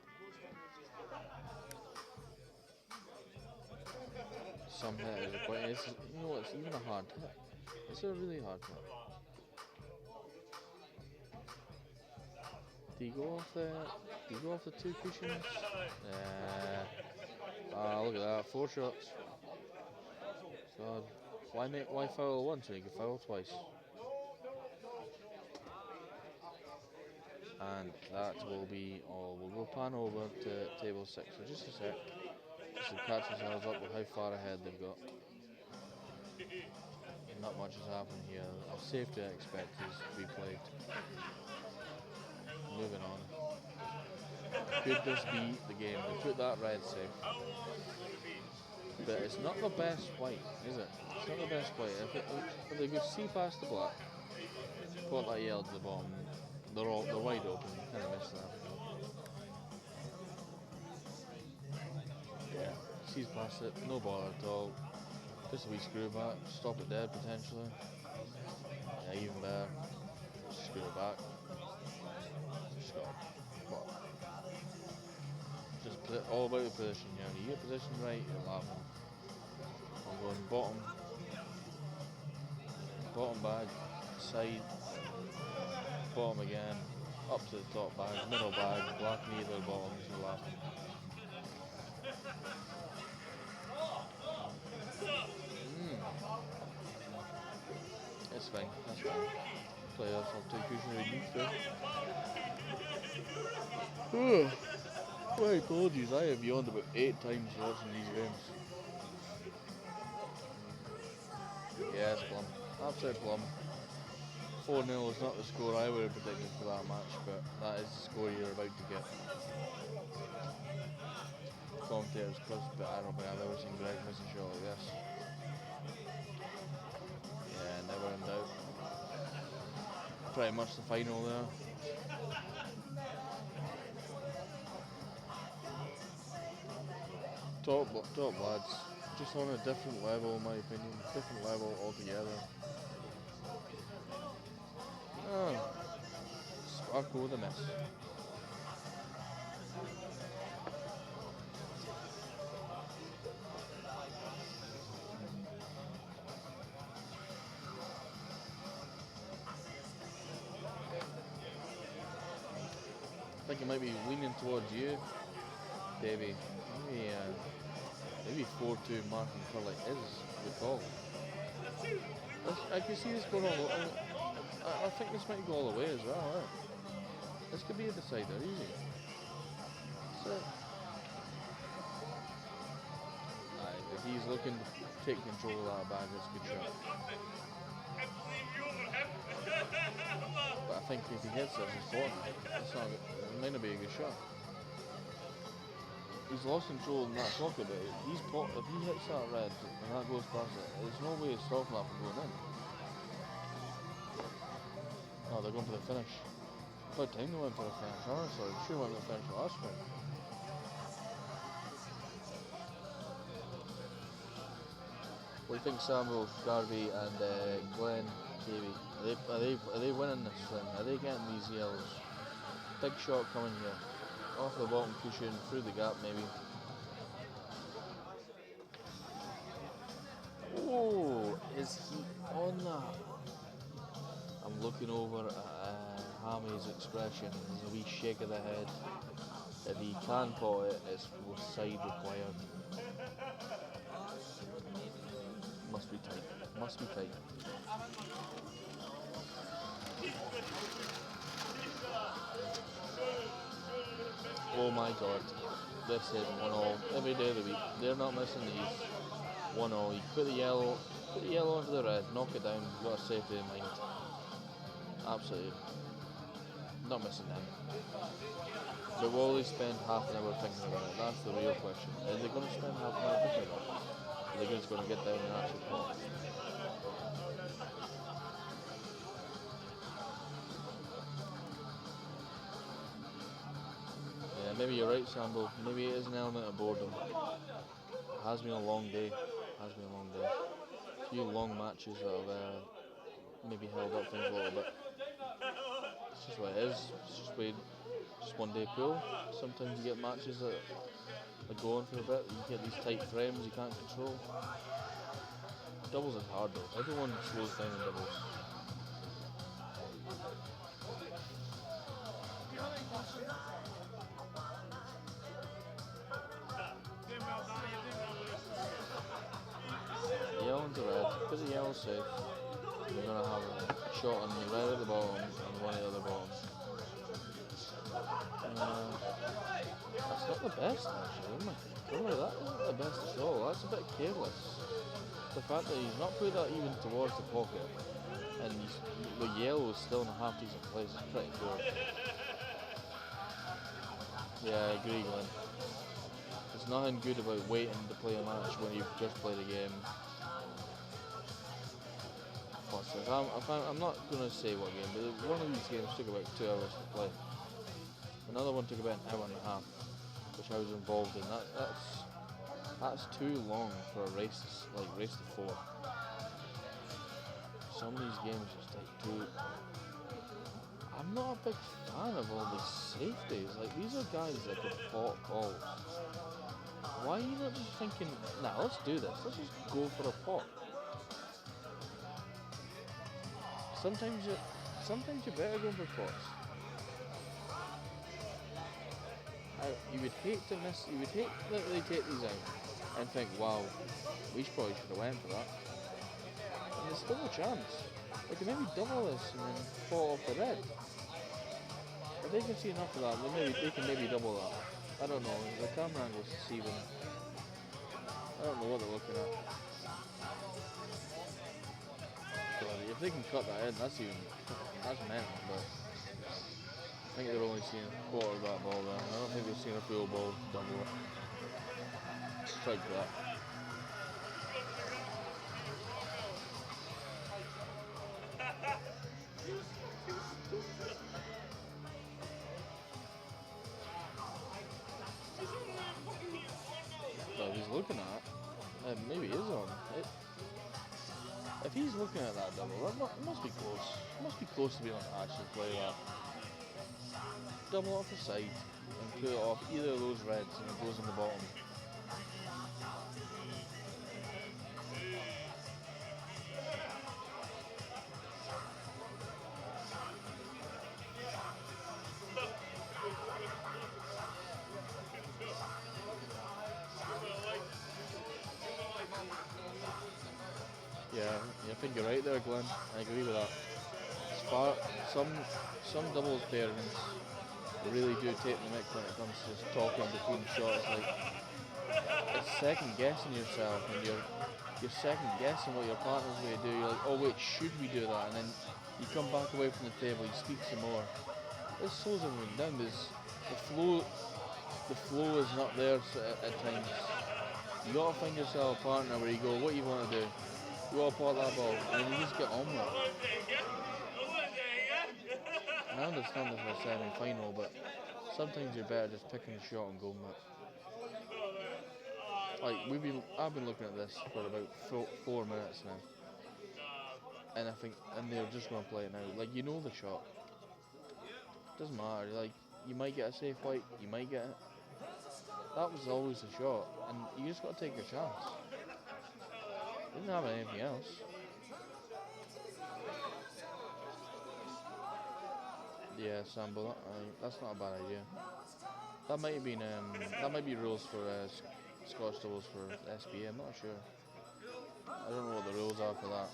Some hitters are quite. You know what? It's even a hard hit. It's a really hard hit. Do you go off the 2 cushions? Look at that. 4 shots. God, why foul once when you can foul twice? And that will be all. We'll go pan over to table 6 for just a sec. Just to catch ourselves up with how far ahead they've got. Not much has happened here. A safety I expect is to be played. Moving on. Could this be the game? They put that red safe. But it's not the best white, is it? It's not the best white. If they could see past the black, put that yellow to the bottom, they're wide open. You kind of miss that. Yeah, sees past it, no bother at all. Just a wee screw back, stop it dead potentially. Yeah, even better. Screw it back. Just all about the position here. You get position right, you're laughing. I'm going bottom bag, side, bottom again, up to the top bag, middle bag, black neither bottoms, you're laughing. It's fine, that's fine. Play off two cushions with you. My apologies, I have yawned about 8 times watching these games. Yes, plum. Absolute plum. 4-0 is not the score I would have predicted for that match, but that is the score you're about to get. Commentators close, but I don't think I've ever seen Greg miss a shot like this. Yeah, never in doubt. Pretty much the final there. Top lads. Just on a different level, in my opinion. Different level altogether. Oh, sparkle with a miss. I think it might be leaning towards you, Davey. Maybe 4-2 Martin Curley is the call. I can see this going all. I think this might go all the way as well. This could be a decider, easy. So, if he's looking to take control of that bag, it's a good shot. But I think if he hits it, it's not. It might not be a good shot. He's lost control in that pocket, but if he hits that red and that goes past it, there's no way of stopping that from going in. Oh, they're going for the finish. What time they went for the finish, honestly. They should have went for the finish last round. What do you think, Samuel, Garvey and Glenn, Davey? Are they winning this thing? Are they getting these yellows? Big shot coming here. Off the bottom, pushing through the gap, maybe. Oh, is he on that? I'm looking over at Hammy's expression. There's a wee shake of the head. If he can pot it, it's side required. Must be tight. Must be tight. Oh my god, this is 1-all every day of the week. They're not missing these. 1-all. You put the yellow onto the red, knock it down. You've got a safety in mind. Absolutely, not missing them. But will they spend half an hour thinking about it? That's the real question. Are they going to spend half an hour thinking about it? Are they just going to get down and actually pot? Maybe you're right, Sambo. Maybe it is an element of boredom. It has been a long day. A few long matches that have maybe held up things a little bit. It's just what it is. It's just one day pool. Sometimes you get matches that are going for a bit. You get these tight frames you can't control. Doubles is hard though. Everyone slows down in doubles. Yellow into red, because the yellow's safe, you're going to have a shot on the red at the bottom and one at the other bottom. That's not the best actually, isn't it? Really, that isn't the best at all. That's a bit careless. The fact that he's not put that even towards the pocket and the yellow is still in a half decent place is pretty poor. Yeah, I agree, Glenn. There's nothing good about waiting to play a match when you've just played a game. I'm not going to say what game, but one of these games took about 2 hours to play. Another one took about an hour and a half, which I was involved in. That's too long for a race to 4. Some of these games just take too. I'm not a big fan of all these safeties. Like, these are guys that can pot balls. Why are you not just thinking, nah, let's do this. Let's just go for a pot. Sometimes you're better going for pots. You would hate to miss. You would hate that they take these out and think, wow, we probably should have went for that. And there's still a chance. They can maybe double this and then fall off the red. If they can see enough of that, they can maybe double that. I don't know. The camera angle's deceiving. I don't know what they're looking at. If they can cut that in, that's mental, but I think they're only seeing a quarter of that ball there. I don't think they've seen a full ball double it. Strike for that. he's looking at, maybe he is on. If he's looking at that double, it must be close. It must be close to being able to actually play that. Double off the side and put it off either of those reds and it goes in the bottom. Yeah, I think you're right there, Glenn. I agree with that. Some doubles pairings really do take the mick when it comes to just talking between shots. Like, it's second guessing yourself, and you're second guessing what your partner's going to do. You're like, oh wait, should we do that? And then you come back away from the table, you speak some more. This slows everything down. The flow is not there at times. You got to find yourself a partner where you go, what you want to do? You got to pot that ball, and then you just get on with it. And I understand this is a semi-final, but sometimes you're better just picking a shot and going with it. Like I've been looking at this for about 4 minutes now, and they're just going to play it now. Like, you know the shot. Doesn't matter. Like, you might get a safe white, you might get it. That was always the shot, and you just got to take your chance. Didn't have anything else. Yeah, Sambo, that's not a bad idea. That might have been that might be rules for Scotch doubles for SBA. I'm not sure. I don't know what the rules are for that.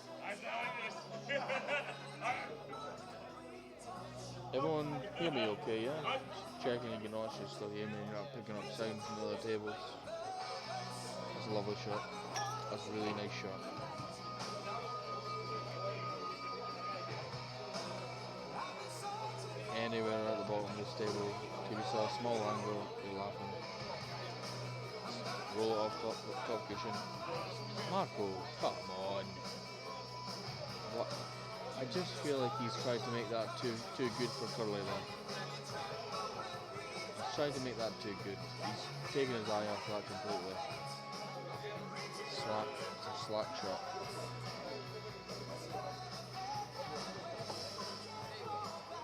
Everyone hear me okay, yeah? Just checking you can actually still hear me and you're not picking up sound from the other tables. That's a lovely shot. That's a really nice shot. Anywhere at the bottom of this table, give yourself a small angle, you're laughing. Roll it off top cushion. Marco, come on. What? I just feel like he's tried to make that too good for Curly there. He's tried to make that too good. He's taken his eye off that completely. It's a slack shot.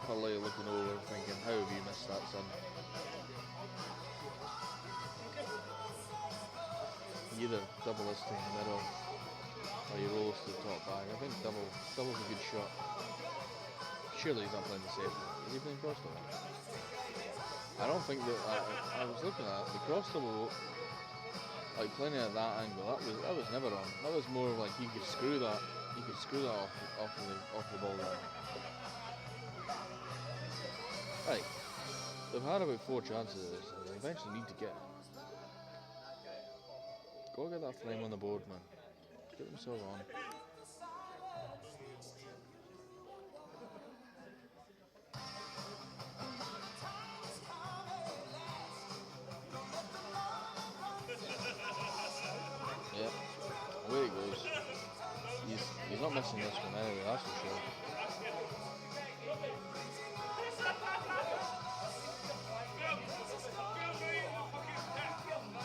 Curly looking over thinking, how have you missed that, son? You either double this to the middle or you roll this to the top bag. I think double's a good shot. Surely he's not playing the safe. Is he playing cross double? I don't think that. I was looking at it, the cross double, like playing it at that angle. That was never on. That was more like you could screw that. You could screw that off the ball down. Right. They've had about 4 chances of this, and they eventually need to get it. Go get that frame on the board, man. Get themselves on. Yep, away it goes. He's not missing this one anyway, that's for sure.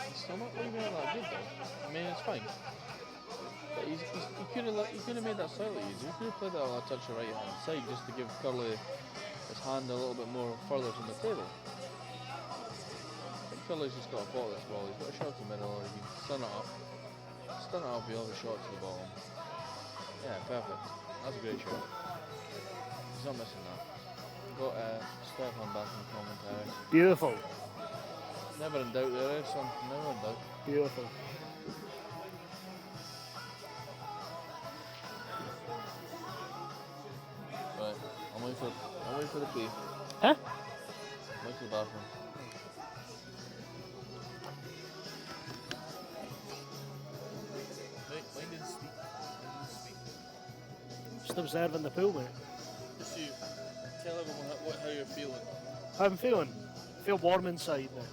He's still not leaving it that good though. I mean, it's fine. But he could have made that slightly easier. He could have played that on a touch of right hand side just to give Curly his hand a little bit more further from the table. I think Curly's just got to pot this ball. He's got a shot to the middle, or he can stun it up. Stun it up, he'll have a shot to the bottom. Yeah, perfect. That's a great shot. He's not missing that. Got Stefan back in the commentary. Beautiful. Never in doubt there, son. Never in doubt. Beautiful. Right, I'm waiting for the pee. Huh? I'm waiting for the bathroom. Mine didn't speak. Just observing the pool, mate. Just you tell everyone how you're feeling. How I'm feeling? I feel warm inside now.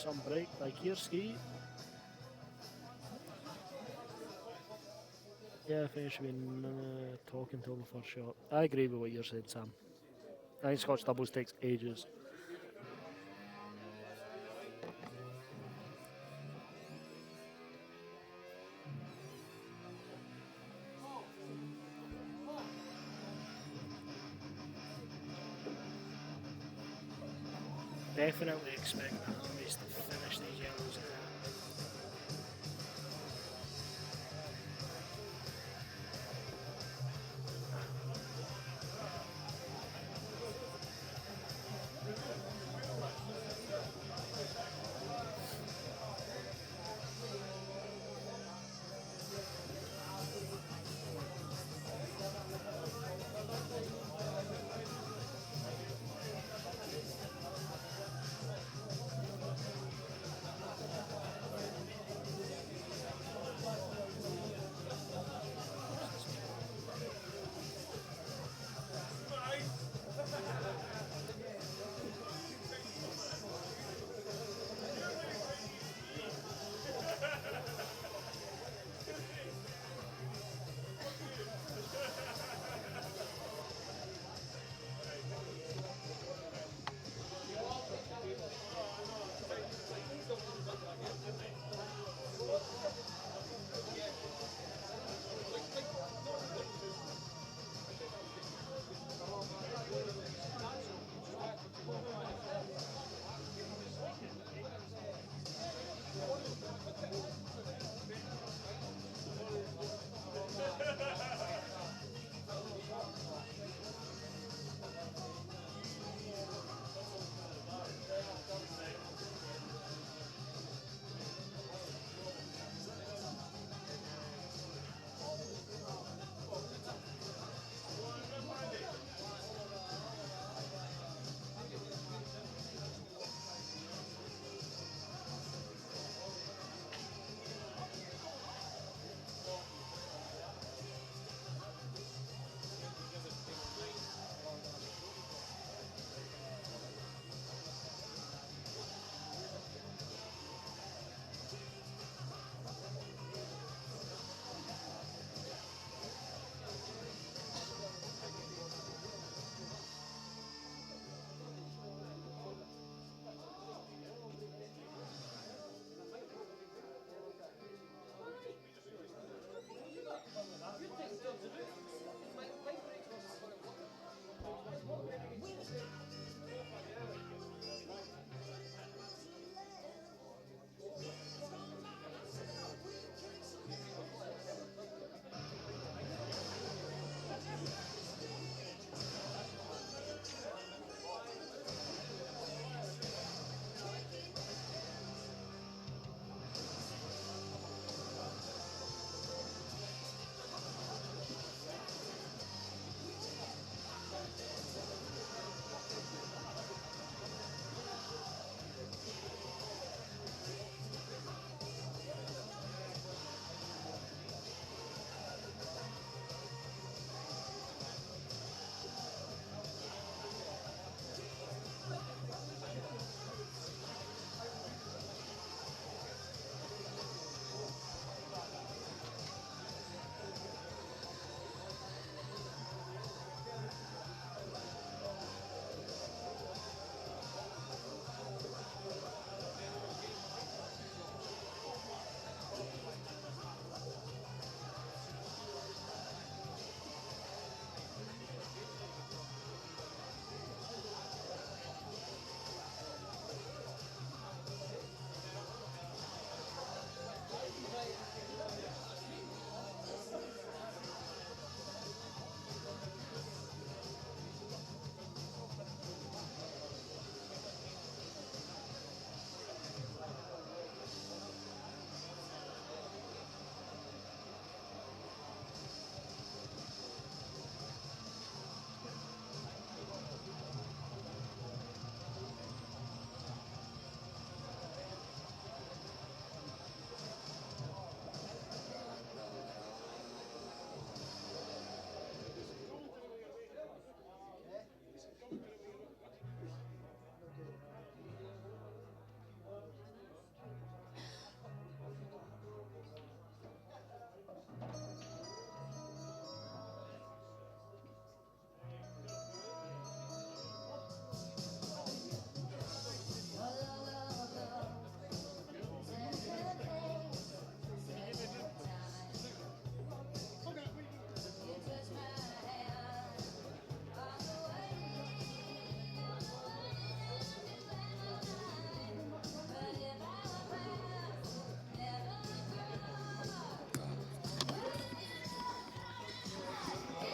some break by Keir. Yeah, I think it should be talking till the first shot. I agree with what you're saying, Sam. I think Scotch doubles takes ages. Definitely expect the Hammies to finish these yellows now.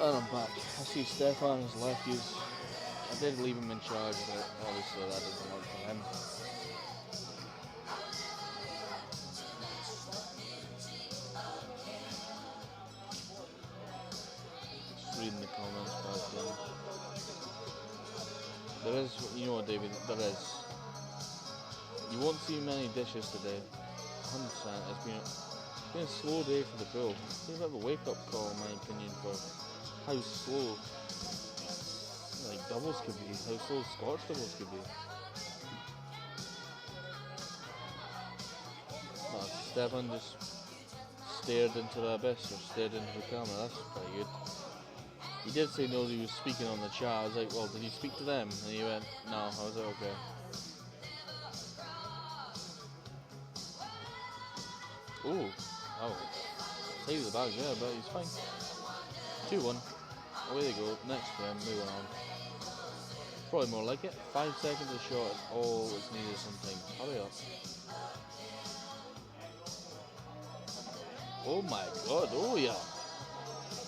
And I'm back. I see Stefan has left. I did leave him in charge, but obviously that doesn't work for him. Just reading the comments back there. There is, you know what, David, there is. You won't see many dishes today. 100%. It's been a slow day for the pool. It's been a bit of a wake-up call, in my opinion, for how slow like doubles could be, how slow Scotch doubles could be. No, Stefan just stared into the abyss, or stared into the camera. That's pretty good. He did say no, he was speaking on the chat. I was like, well, did you speak to them? And he went, no. I was like, okay. Ooh, oh, save the bag there, but he's fine. 2-1. Away they go. Next frame, moving on. Probably more like it. 5 seconds a shot is all that's needed sometimes. Hurry up. Oh my god, oh yeah.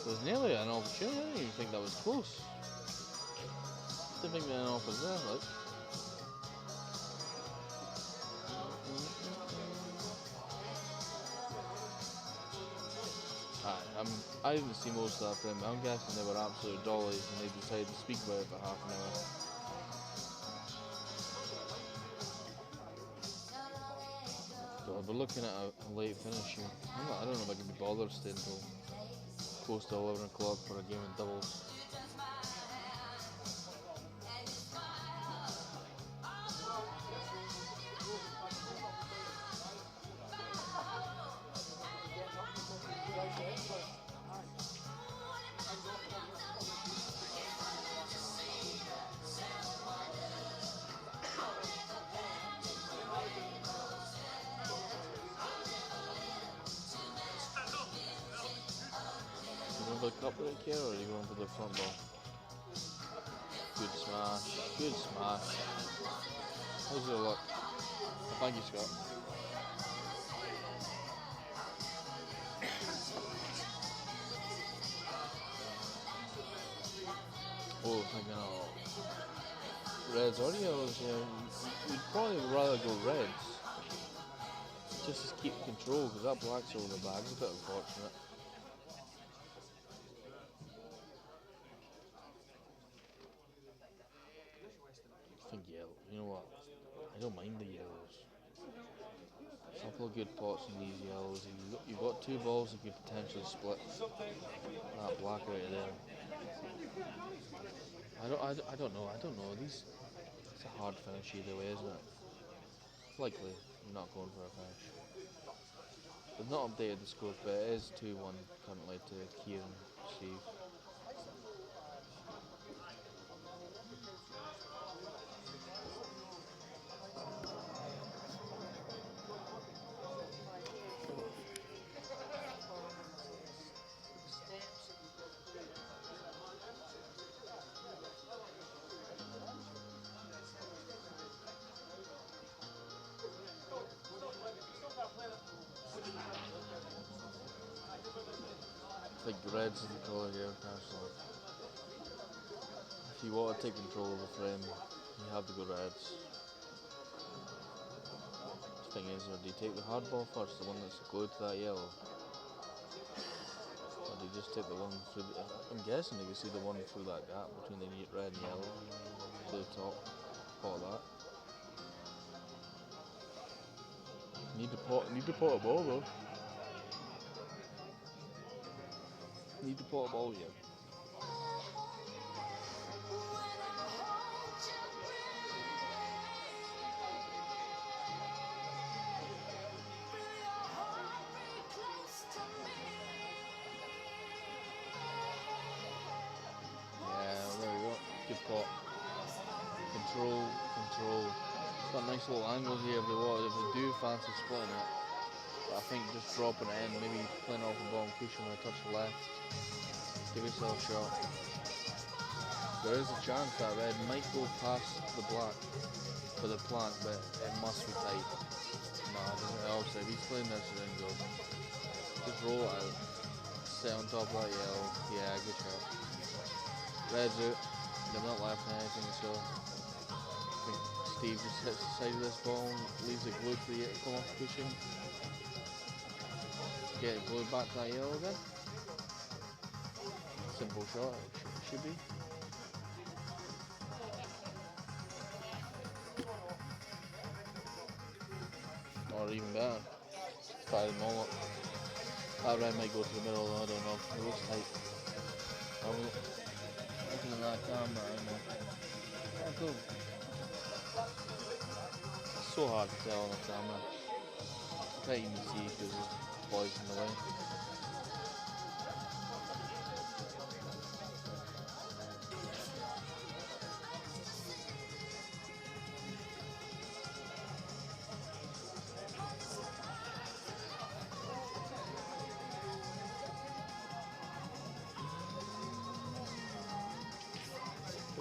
It was nearly an opportunity. I didn't even think that was close. Didn't think that an off was there, like. I didn't see most of that frame, but I'm guessing they were absolute dollies and they decided to speak about it for half an hour. God, we're looking at a late finish here. I don't know if I can be bothered staying until close to 11 o'clock for a game of doubles. The cup with it, Keir, or are you going for the front ball? Good smash, good smash. How's your luck? Thank you, Scott. Oh, thinking of reds or yellows, yeah. You'd probably rather go reds. Just to keep control, because that black's over the bag is a bit unfortunate. I think yellow. You know what? I don't mind the yellows. A couple of good pots in these yellows. You've got 2 balls that could potentially split that black right there. I don't know. It's a hard finish either way, isn't it? Likely not going for a finish. They've not updated the score, but it is 2-1 currently to Keir and Steve. I think reds is the colour here, personally. If you want to take control of the frame, you have to go reds. The thing is, do you take the hard ball first, the one that's glued to that yellow? Or do you just take the one through the... I'm guessing you can see the one through that gap between the red and yellow to the top. Pot that. Need to pot a ball though. Need to pot a ball here. Good pot. Control. It's got a nice little angle here if they do fancy splitting it. But I think just dropping it in, maybe playing off the ball and pushing with a touch left. Give yourself a shot. There is a chance that red might go past the black for the plant, but it must be tight. No, it doesn't help. If he's playing this, it didn't go. Just roll it out. Sit on top of that yellow. Yeah, good shot. Red's out. They're not left anything, so I think Steve just hits the side of this ball, leaves it glued for the to come off the cushion. Get it glued back to that yellow again. Simple shot, it should be. Or even better, fire them all up. That red might go to the middle, I don't know. It looks tight. Looking at that camera, I know. Can't go. It's so hard to tell on the camera. You can't even see because there's boys in the way.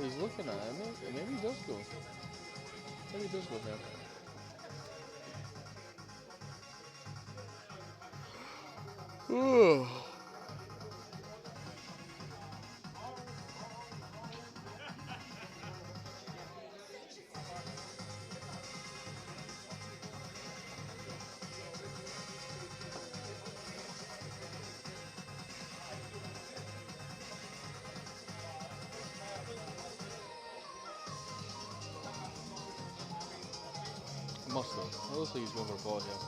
He's looking at it. Maybe he does go. Maybe he does go there. Must have. It looks like he's going for a ball here.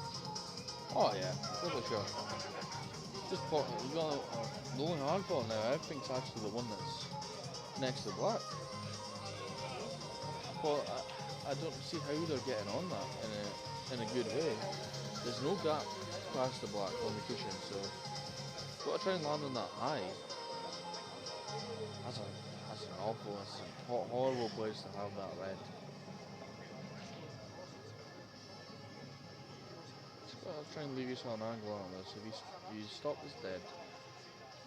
Oh yeah, lovely shot. Just put, you got the only hard ball now. I think it's actually the one that's next to the black. Well, I don't see how they're getting on that in a good way. There's no gap past the black on the cushion, so got to try and land on that high. That's an awful, that's a horrible place to have that red. I'll try and leave yourself an angle on this. If you stop this dead,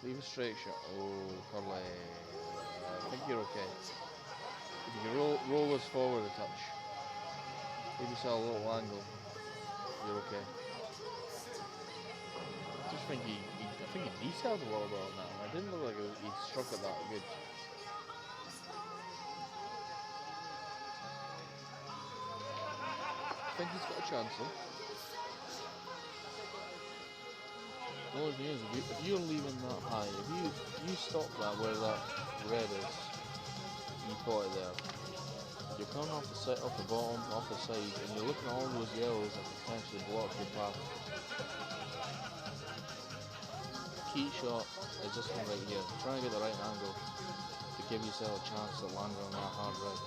leave a straight shot. Oh, curly. I think you're okay. If you can roll this forward a touch, leave yourself a little angle, you're okay. I just think he detailed a little bit on that one. It didn't look like he struck it that good. I think he's got a chance though. The only thing is, if you're leaving that high, if you stop that where that red is, you put it there, you're coming off the bottom, off the side, and you're looking at all those yellows that potentially block your path. Key shot is this one right here. Try and get the right angle to give yourself a chance to land on that hard red.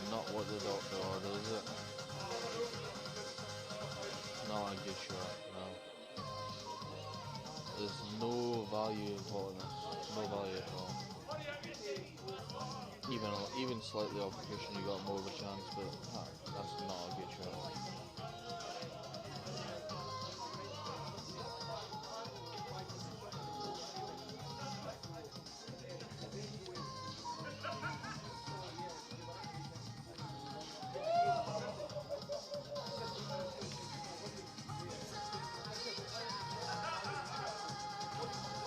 It's not what the doctor ordered, is it? Not a good shot, no. There's no value in pulling this. No value at all. Even slightly off the cushion, you got more of a chance, but that's not a good shot.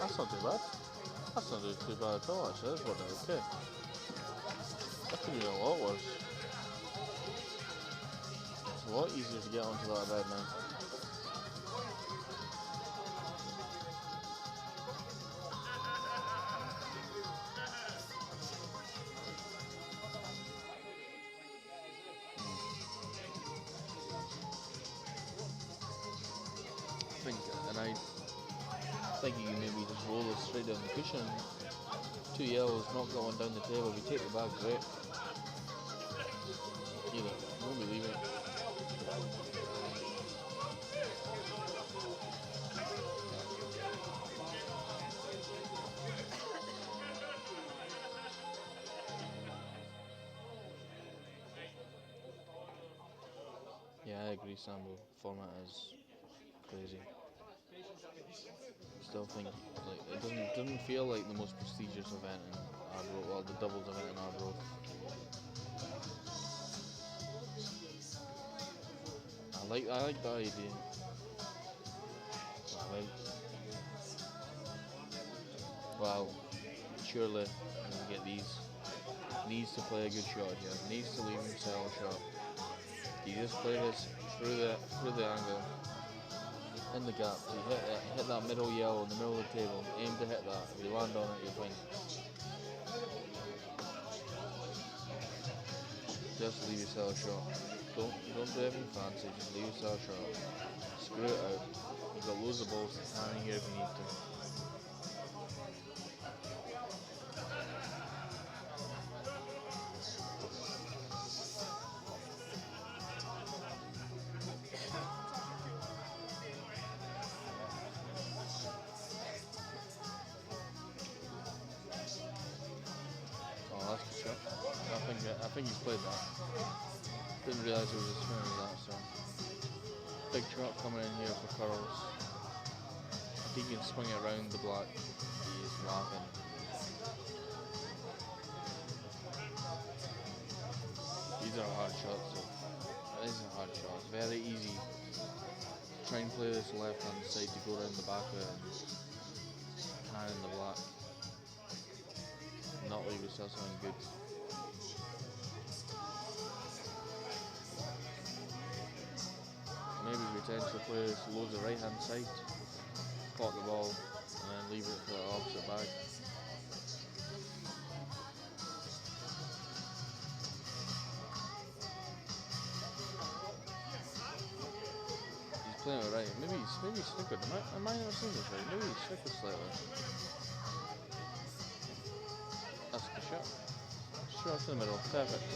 That's not too bad. That's not too bad at all, actually. That's working okay. That could be a lot worse. It's a lot easier to get onto that bed now. I think you can maybe just roll this straight down the cushion. 2 yellows, knock that one down the table. If you take the bag, great. Either, won't be leaving it. Yeah, I agree, Sambo. Format is crazy. Still think like it doesn't feel like the most prestigious event in Arbroath, well, the doubles event in Arbroath. I like the idea. I like, well, surely we get these. Needs to play a good shot here. Needs to leave himself a shot. You just play this through the angle. In the gap, so you hit that middle yellow in the middle of the table, aim to hit that, if you land on it you're fine. Just leave yourself a shot. Don't do anything fancy, just leave yourself a shot. Screw it out. You've got loads of balls to hang here if you need to. Oh, that's a good shot. I think he's played that. Didn't realise it was as swing as that, so. Big shot coming in here for curls. If he can swing it around the black, he is laughing. These are hard shots, though. It is a hard shot. It's very easy. Try and play this left hand side to go around the back of it and hand in the black. Not leave yourself something good. Maybe potentially play this loads of right hand side, pot the ball, and then leave it for the opposite bag. He's playing it right. Maybe he's snookered. I might not have seen this right. Maybe he's snookered slightly. That's the shot. Shot to the middle. Perfect.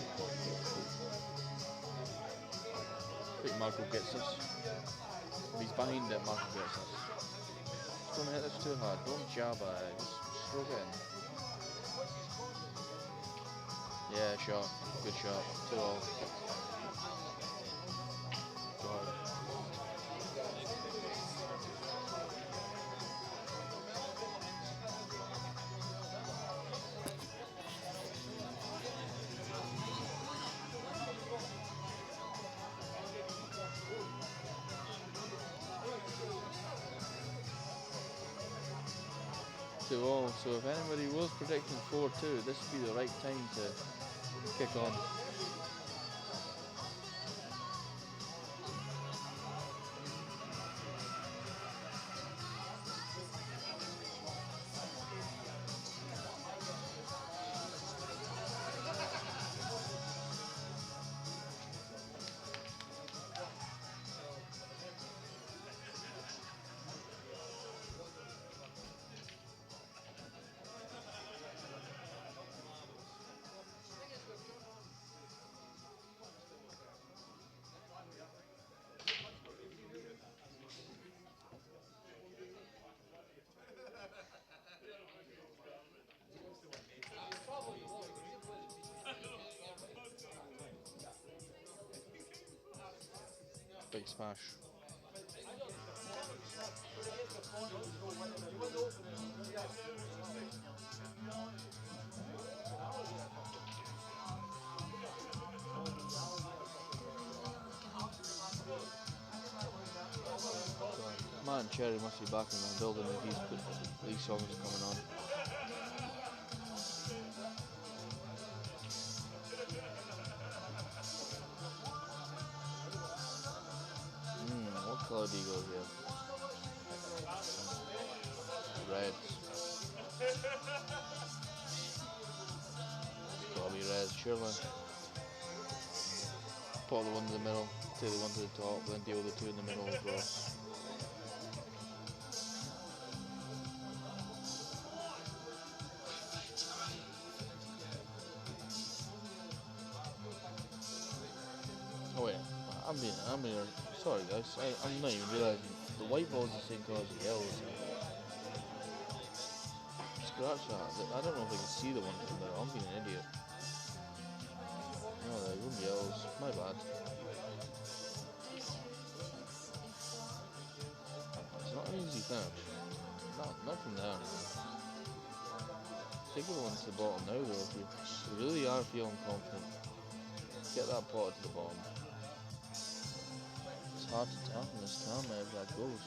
I think Marco gets this. If he's behind it, Marco gets this. Just don't hit this too hard. Don't jab at it. Just stroke it in. Yeah, shot. Good shot. 2-all. Go hard. So if anybody was predicting 4-2, this would be the right time to kick on. Big smash. Man, Cherry must be back in the building if these songs are coming on. What colour do you go here? Red. It's gotta be red, surely. Put the one in the middle, take the one to the top, then deal with the two in the middle as well. Oh wait, I'm being sorry guys, I'm not even realising the white ball is the same colour as the yellow. Scratch that, I don't know if I can see the one from there, I'm being an idiot. No, they wouldn't be yellows, my bad. finish. Not from there. Take the one to the bottom now though, if you really are feeling confident. Get that pot to the bottom. It's hard to tell from this camera if that goes.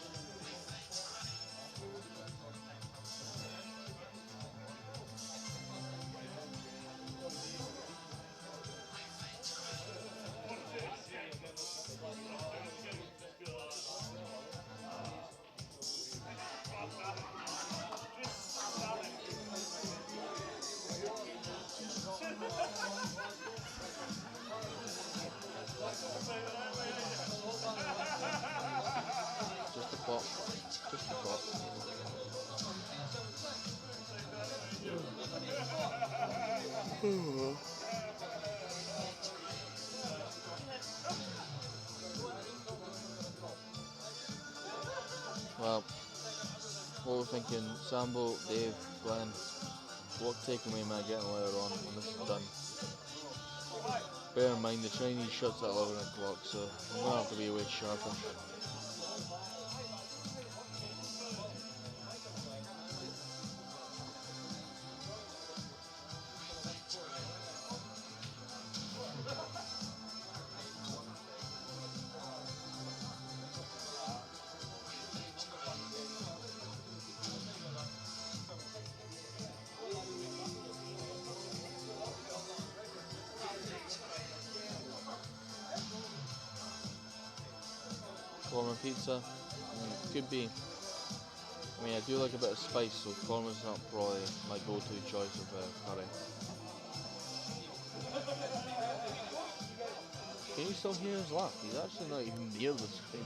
Just a pop. Just a pop. Well, what we're thinking, Sambo, Dave, Glenn, what takeaway am I getting later on when this is done? Bear in mind the Chinese shuts at 11 o'clock, so I'm going to have to be awake sharpish. Korma pizza, could be. I mean, I do like a bit of spice, so korma's not probably my go-to choice of curry. Can you still hear his laugh? He's actually not even near the screen.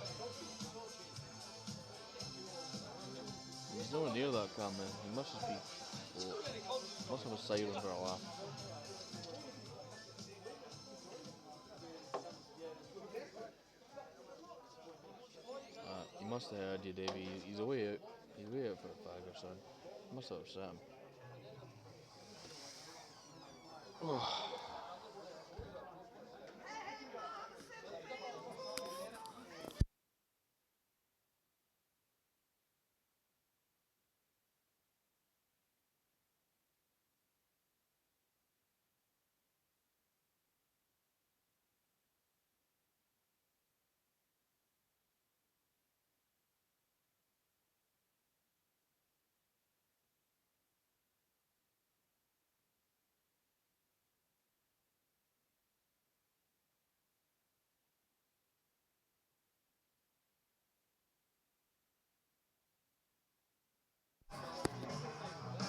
He's nowhere near that camera. He must just be. Must have a siren for a laugh. He must have heard you, Davey. He's away out. He's way out for a fag or something. Must have upset him. Oh.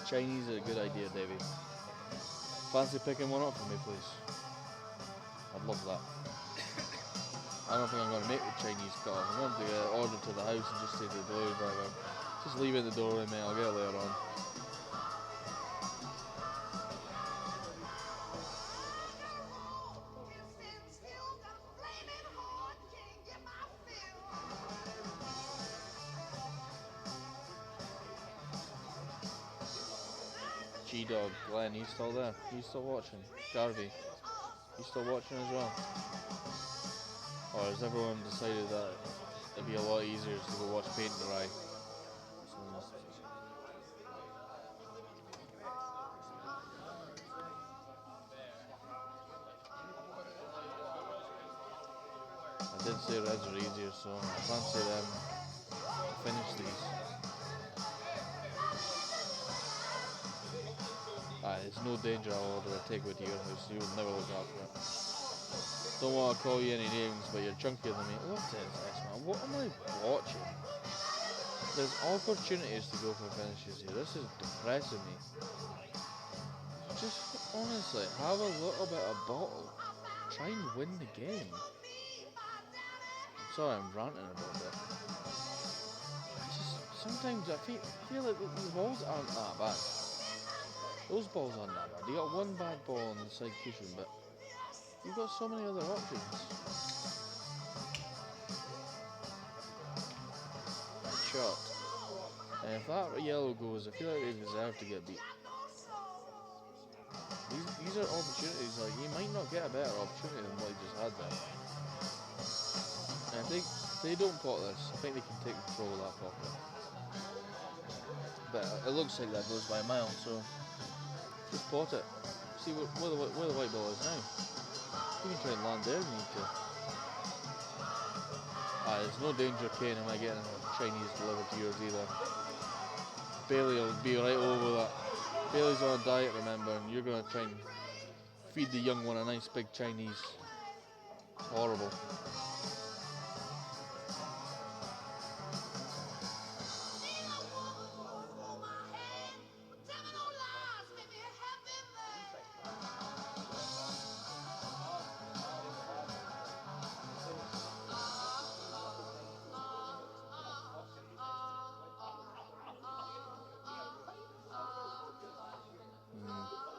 Chinese is a good idea, Davey. Fancy picking one up for me, please? I'd love that. I don't think I'm going to make the Chinese cut off. I'm going to order to the house and just say to the delivery driver, just leave it in the doorway, mate, I'll get it later on. G-Dog, Glenn, he's still there. He's still watching. Garvey, he's still watching as well. Or has everyone decided that it'd be a lot easier to go watch paint dry? I did say reds are easier, so I fancy them to finish these. There's no danger I'll order a takeaway to your house, you will never look after it. Don't want to call you any names, but you're chunkier than me. What is this, man? What am I watching? There's opportunities to go for finishes here. This is depressing me. Just honestly, have a little bit of bottle. Try and win the game. Sorry, I'm ranting a little bit. Just sometimes I feel like the balls aren't that bad. Those balls aren't that bad. You got one bad ball on the side cushion, but you've got so many other options. Shot. And if that yellow goes, I feel like they deserve to get beat. These are opportunities, like, you might not get a better opportunity than what you just had there. And I think if they don't pot this, I think they can take control of that pocket. but it looks like that goes by a mile, so just pot it. See where the white ball is now. You can try and land there if you need to. There's no danger, Kane, am I getting Chinese delivered to yours either. Bailey will be right over that. Bailey's on a diet, remember, and you're going to try and feed the young one a nice big Chinese. Horrible.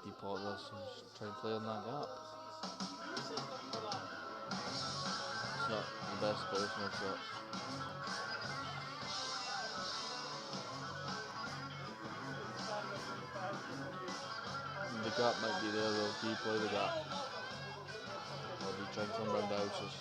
Depot this and just try and play on that gap. It's not the best personal shot. The gap might be there though. Do you play the gap? Or do you try and come round the houses?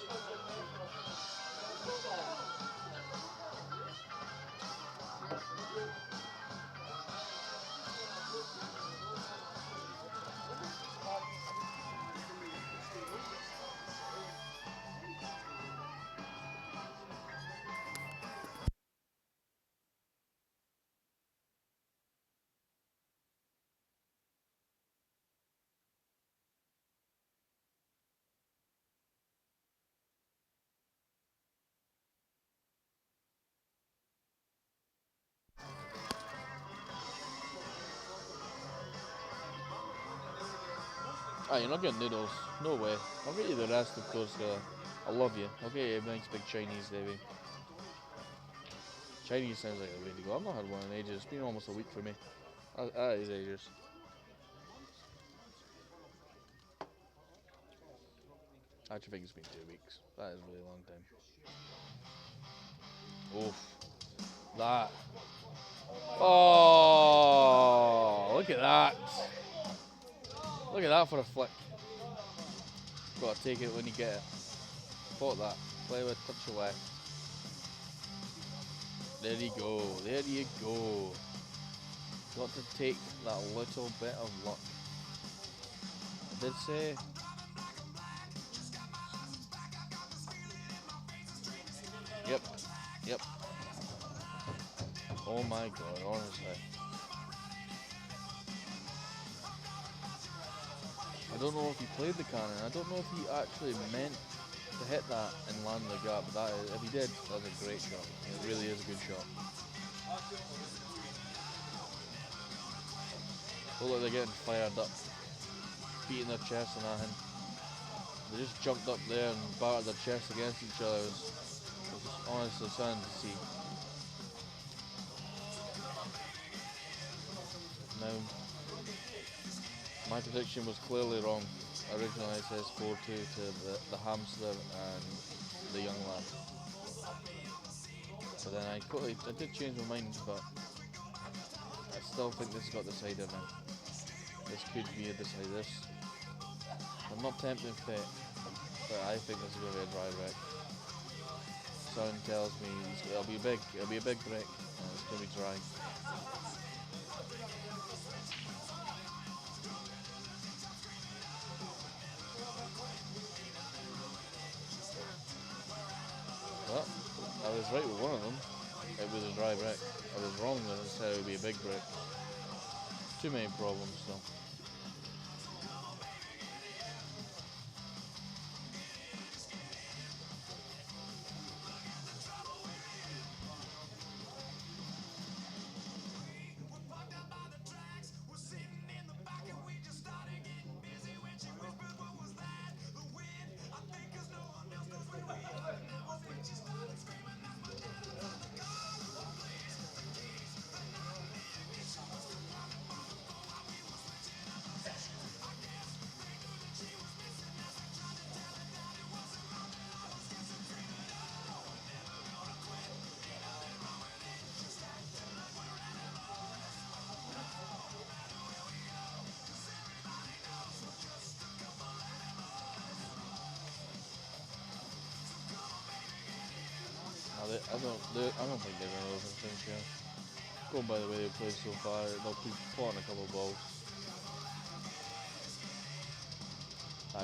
You're not getting noodles. No way. I'll get you the rest, of course. I love you. I'll get you a nice big Chinese, Davey. Chinese sounds like a way to go. I've not had one in ages. It's been almost a week for me. That is ages. I actually think it's been 2 weeks. That is a really long time. Oof. That. Oh, look at that. Look at that for a flick. Gotta take it when you get it. Pot that. Play with touch your left. There you go. There you go. Got to take that little bit of luck. I did say. Yep. Yep. Oh my god, honestly. I don't know if he played the cannon. I don't know if he actually meant to hit that and land the gap. But if he did, that's a great shot. It really is a good shot. Look like they're getting fired up, beating their chests and that. They just jumped up there and battered their chests against each other. It was honestly sad to see. Now, my prediction was clearly wrong. Originally I said 4-2 to the hamster and the young lad. But then I did change my mind, but I still think this got decided now. This could be a decider. I'm not tempting fate, but I think this is going to be a dry wreck. Son tells me it'll be a big break, and it's going to be dry. Well, I was right with one of them. It was a dry break. I was wrong when I said it would be a big break. Too many problems though. I don't think they're going to open things here. Going by the way they played so far, they'll be plotting a couple of balls.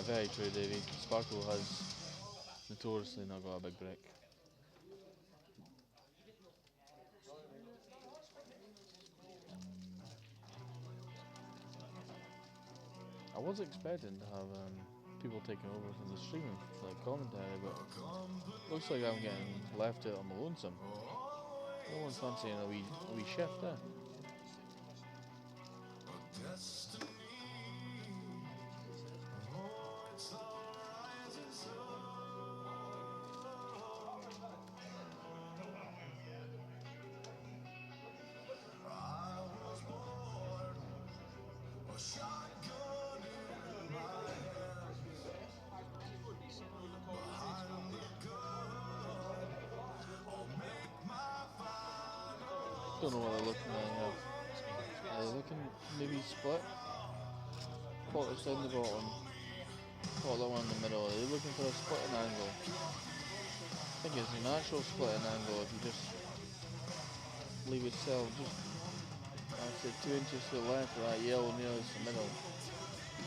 Very true, Davey. Sparkle has notoriously not got a big break. I was expecting to have people taking over from the streaming, like commentary, but looks like I'm getting left out on my lonesome. No one's fancying a wee shift there. Don't know what they're looking at here. Are they looking maybe split? Potter's down the bottom. Potter one in the middle. Are they looking for a splitting angle? I think it's a natural splitting angle if you just leave yourself just, I'd say 2 inches to the left of that yellow nearest the middle.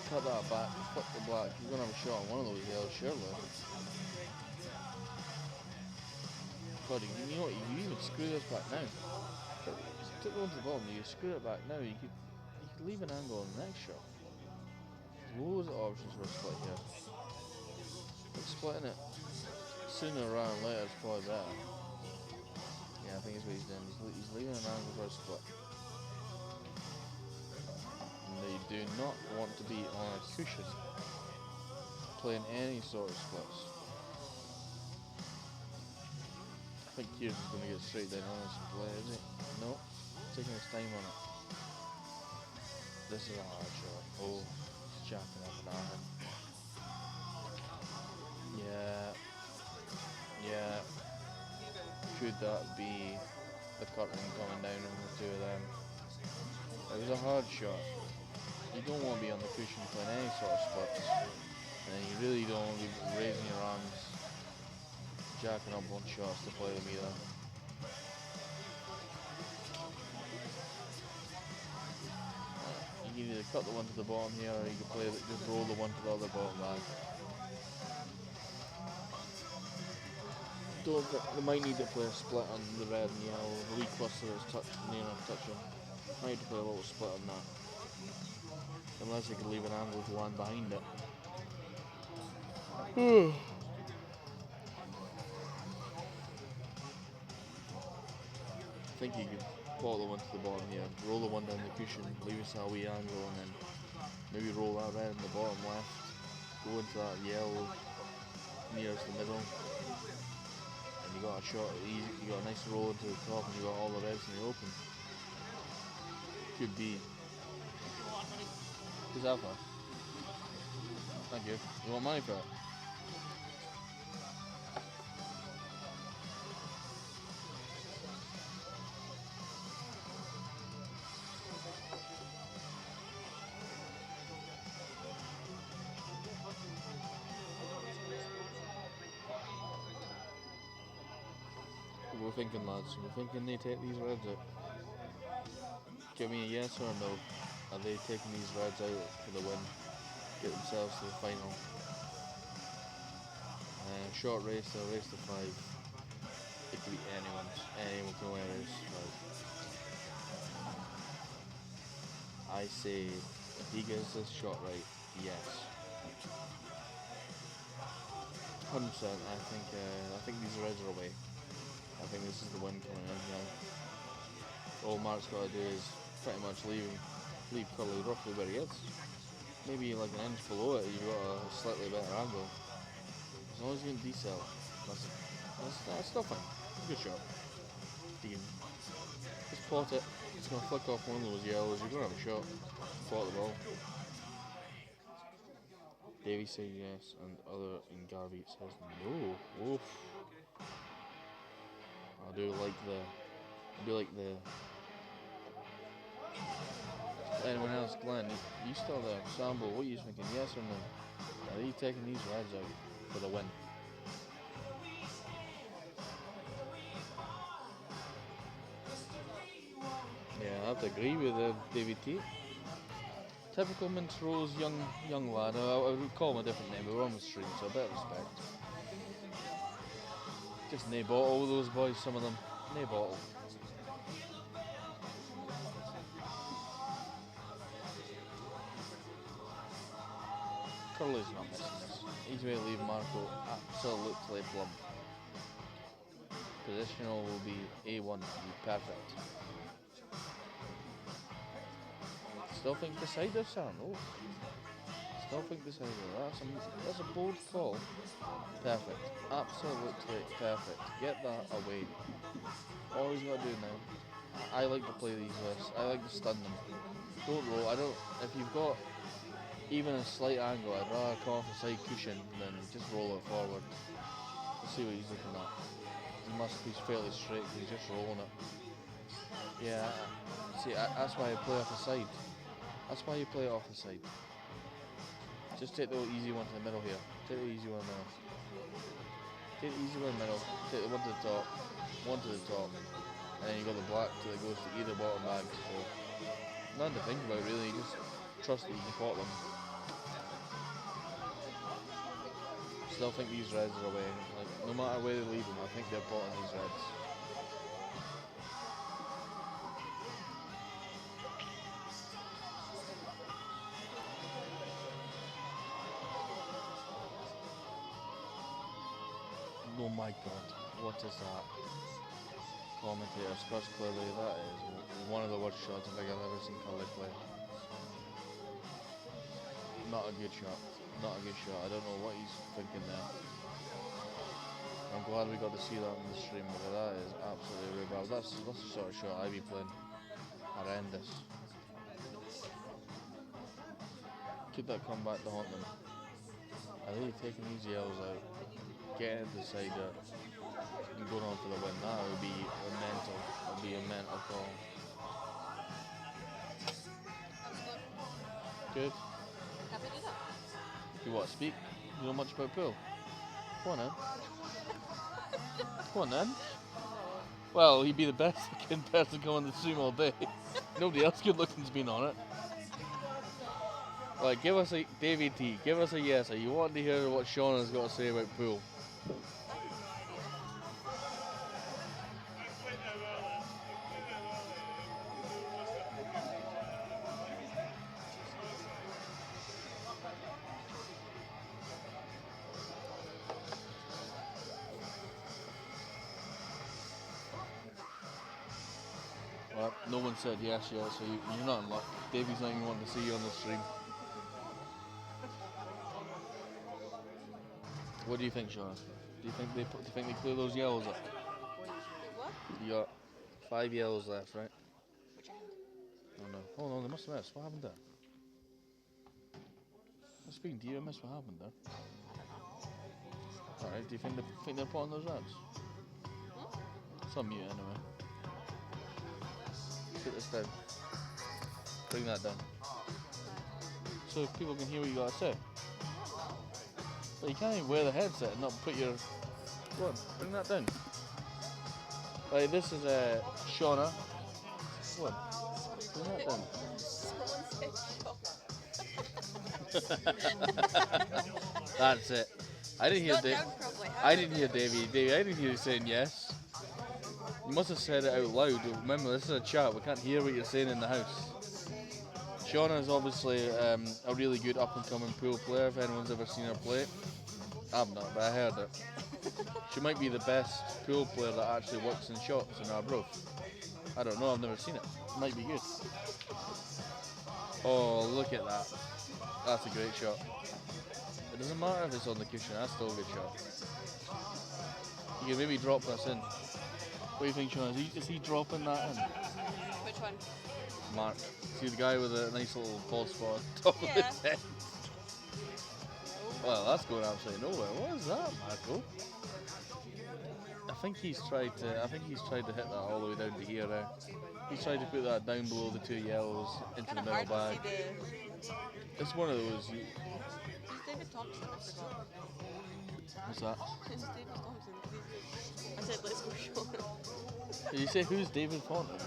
Cut that back, flip the black. You're going to have a shot on one of those yellows, surely. God, you know what? You even screw this back now. Took the one to the bottom, you screw it back now, you could leave an angle on the next shot. There's loads of options for a split here. But splitting it sooner rather than later is probably better. Yeah, I think that's what he's doing. He's leaving an angle for a split. And they do not want to be on a cushion playing any sort of splits. I think Keir's just going to get straight down on this play, isn't he? No. Taking his time on it. This is a hard shot. Oh, he's jacking up an arm. Yeah. Could that be the curtain coming down on the two of them? It was a hard shot. You don't want to be on the cushion playing any sort of splits. And you really don't want to be raising your arms, jacking up on shots to play them either. You can either cut the one to the bottom here, or you can play it, just roll the one to the other bottom back. They might need to play a split on the red and yellow. The wee cluster is near enough touching. Might need to play a little split on that. Unless they can leave an angle to land behind it. I think you could pull the one to the bottom here, roll the one down the cushion, leave us a wee angle, and then maybe roll that red in the bottom left, go into that yellow nearest the middle, and you got a shot, you got a nice roll into the top, and you got all the reds in the open. Could be. Who's that for? Thank you. You want money for it? We're thinking, lads. We're thinking they take these reds out. Give me a yes or a no. Are they taking these reds out for the win? Get themselves to the final. Short race, they'll race to 5. It could be anyone's. Anyone can win a race to 5. I say, if he gets this shot right, yes. 100%. I think these reds are away. I think this is the win coming in now. All Mark's got to do is pretty much leave Curly roughly where he is. Maybe like an inch below it, you've got a slightly better angle. As long as you can decel, that's still fine. Good shot. You can just pot it. It's going to flick off one of those yellows. You're going to have a shot. Pot the ball. Davey says yes, and Garvey says no. Oof. I do like the. Anyone else, Glenn? You still there? Sambo, what are you thinking? Yes or no? Are you taking these reds out for the win? I have to agree with David T. Typical Montrose young lad. I would call him a different name, but we're on the stream, so a bit of respect. Just nae bottle, those boys, some of them. Nae bottle. Curly's not missing this. Easy way to leave Marco absolutely plumb. Positional will be A1, be perfect. Still think decider, Sam. Oh. Still think decider. That's a bold call. Perfect. Absolutely perfect. Get that away. All he's got to do now. I like to play these lists. I like to stun them. Don't roll. If you've got even a slight angle, I'd rather come off a side cushion than just roll it forward. Let's see what he's looking at. He's fairly straight because he's just rolling it. Yeah, see, that's why I play off the side. That's why you play it off the side. Just take the easy one to the middle here. Take the easy one in the middle. Take the easy one in the middle. Take the one to the top. One to the top. And then you got the black that goes to either bottom bag. So, nothing to think about really. You just trust that you can pot them. Still think these reds are away. Like, no matter where they leave them, I think they're potting these reds. Oh my god, what is that? Commentator, Scotch clearly, that is one of the worst shots I think I've ever seen Curly play. Not a good shot. Not a good shot. I don't know what he's thinking there. I'm glad we got to see that on the stream, but that is absolutely rhubarb. That's the sort of shot I'd be playing. Horrendous. Could that come back to haunt them? I think taking these yells out, getting into the side and going on for the win, that would be a mental. That would be a mental call. Good. You what, speak? You know much about pool? Go on then. Go on then. Well, he'd be the best looking person coming on the stream all day. Nobody else good looking's been on it. Like, give us a, David T, give us a yes. Are you wanting to hear what Sean has got to say about pool? Well, no one said yes yet, so you're not in luck. Davey's not even wanting to see you on the stream. What do you think, Sean? Do you think they clear those yellows up? What? You got 5 yellows left, right? Oh no. Oh no, they must have missed. What happened there? I'm speaking to you, I missed what happened there. Alright, do you think they're putting those reds? It's on mute anyway. Put this down. Bring that down. So people can hear what you gotta say. But you can't even wear the headset and not put your... Go on, bring that down. Right, this is Shauna. Go on, bring that down. That's it. I didn't hear Davey. I didn't hear Davey. I didn't hear you saying yes. You must have said it out loud. Remember, this is a chat. We can't hear what you're saying in the house. Shauna is obviously a really good up-and-coming pool player. If anyone's ever seen her play, I've not, but I heard it. She might be the best pool player that actually works in shots in Arbroath. I don't know. I've never seen it. Might be good. Oh, look at that. That's a great shot. It doesn't matter if it's on the cushion. That's still a good shot. You can maybe drop this in. What do you think, Sean? Is he dropping that in? Which one? Mark. See the guy with a nice little bald spot on top of his head? Well, that's going absolutely nowhere. What is that, Marco? I think he's tried to hit that all the way down to here. He's tried to put that down below the 2 yellows into the middle bag. It's one of those. Who's David Thompson? I forgot. What's that? Who's David Thompson? I said let's go Sean. Did you say who's David Thornton?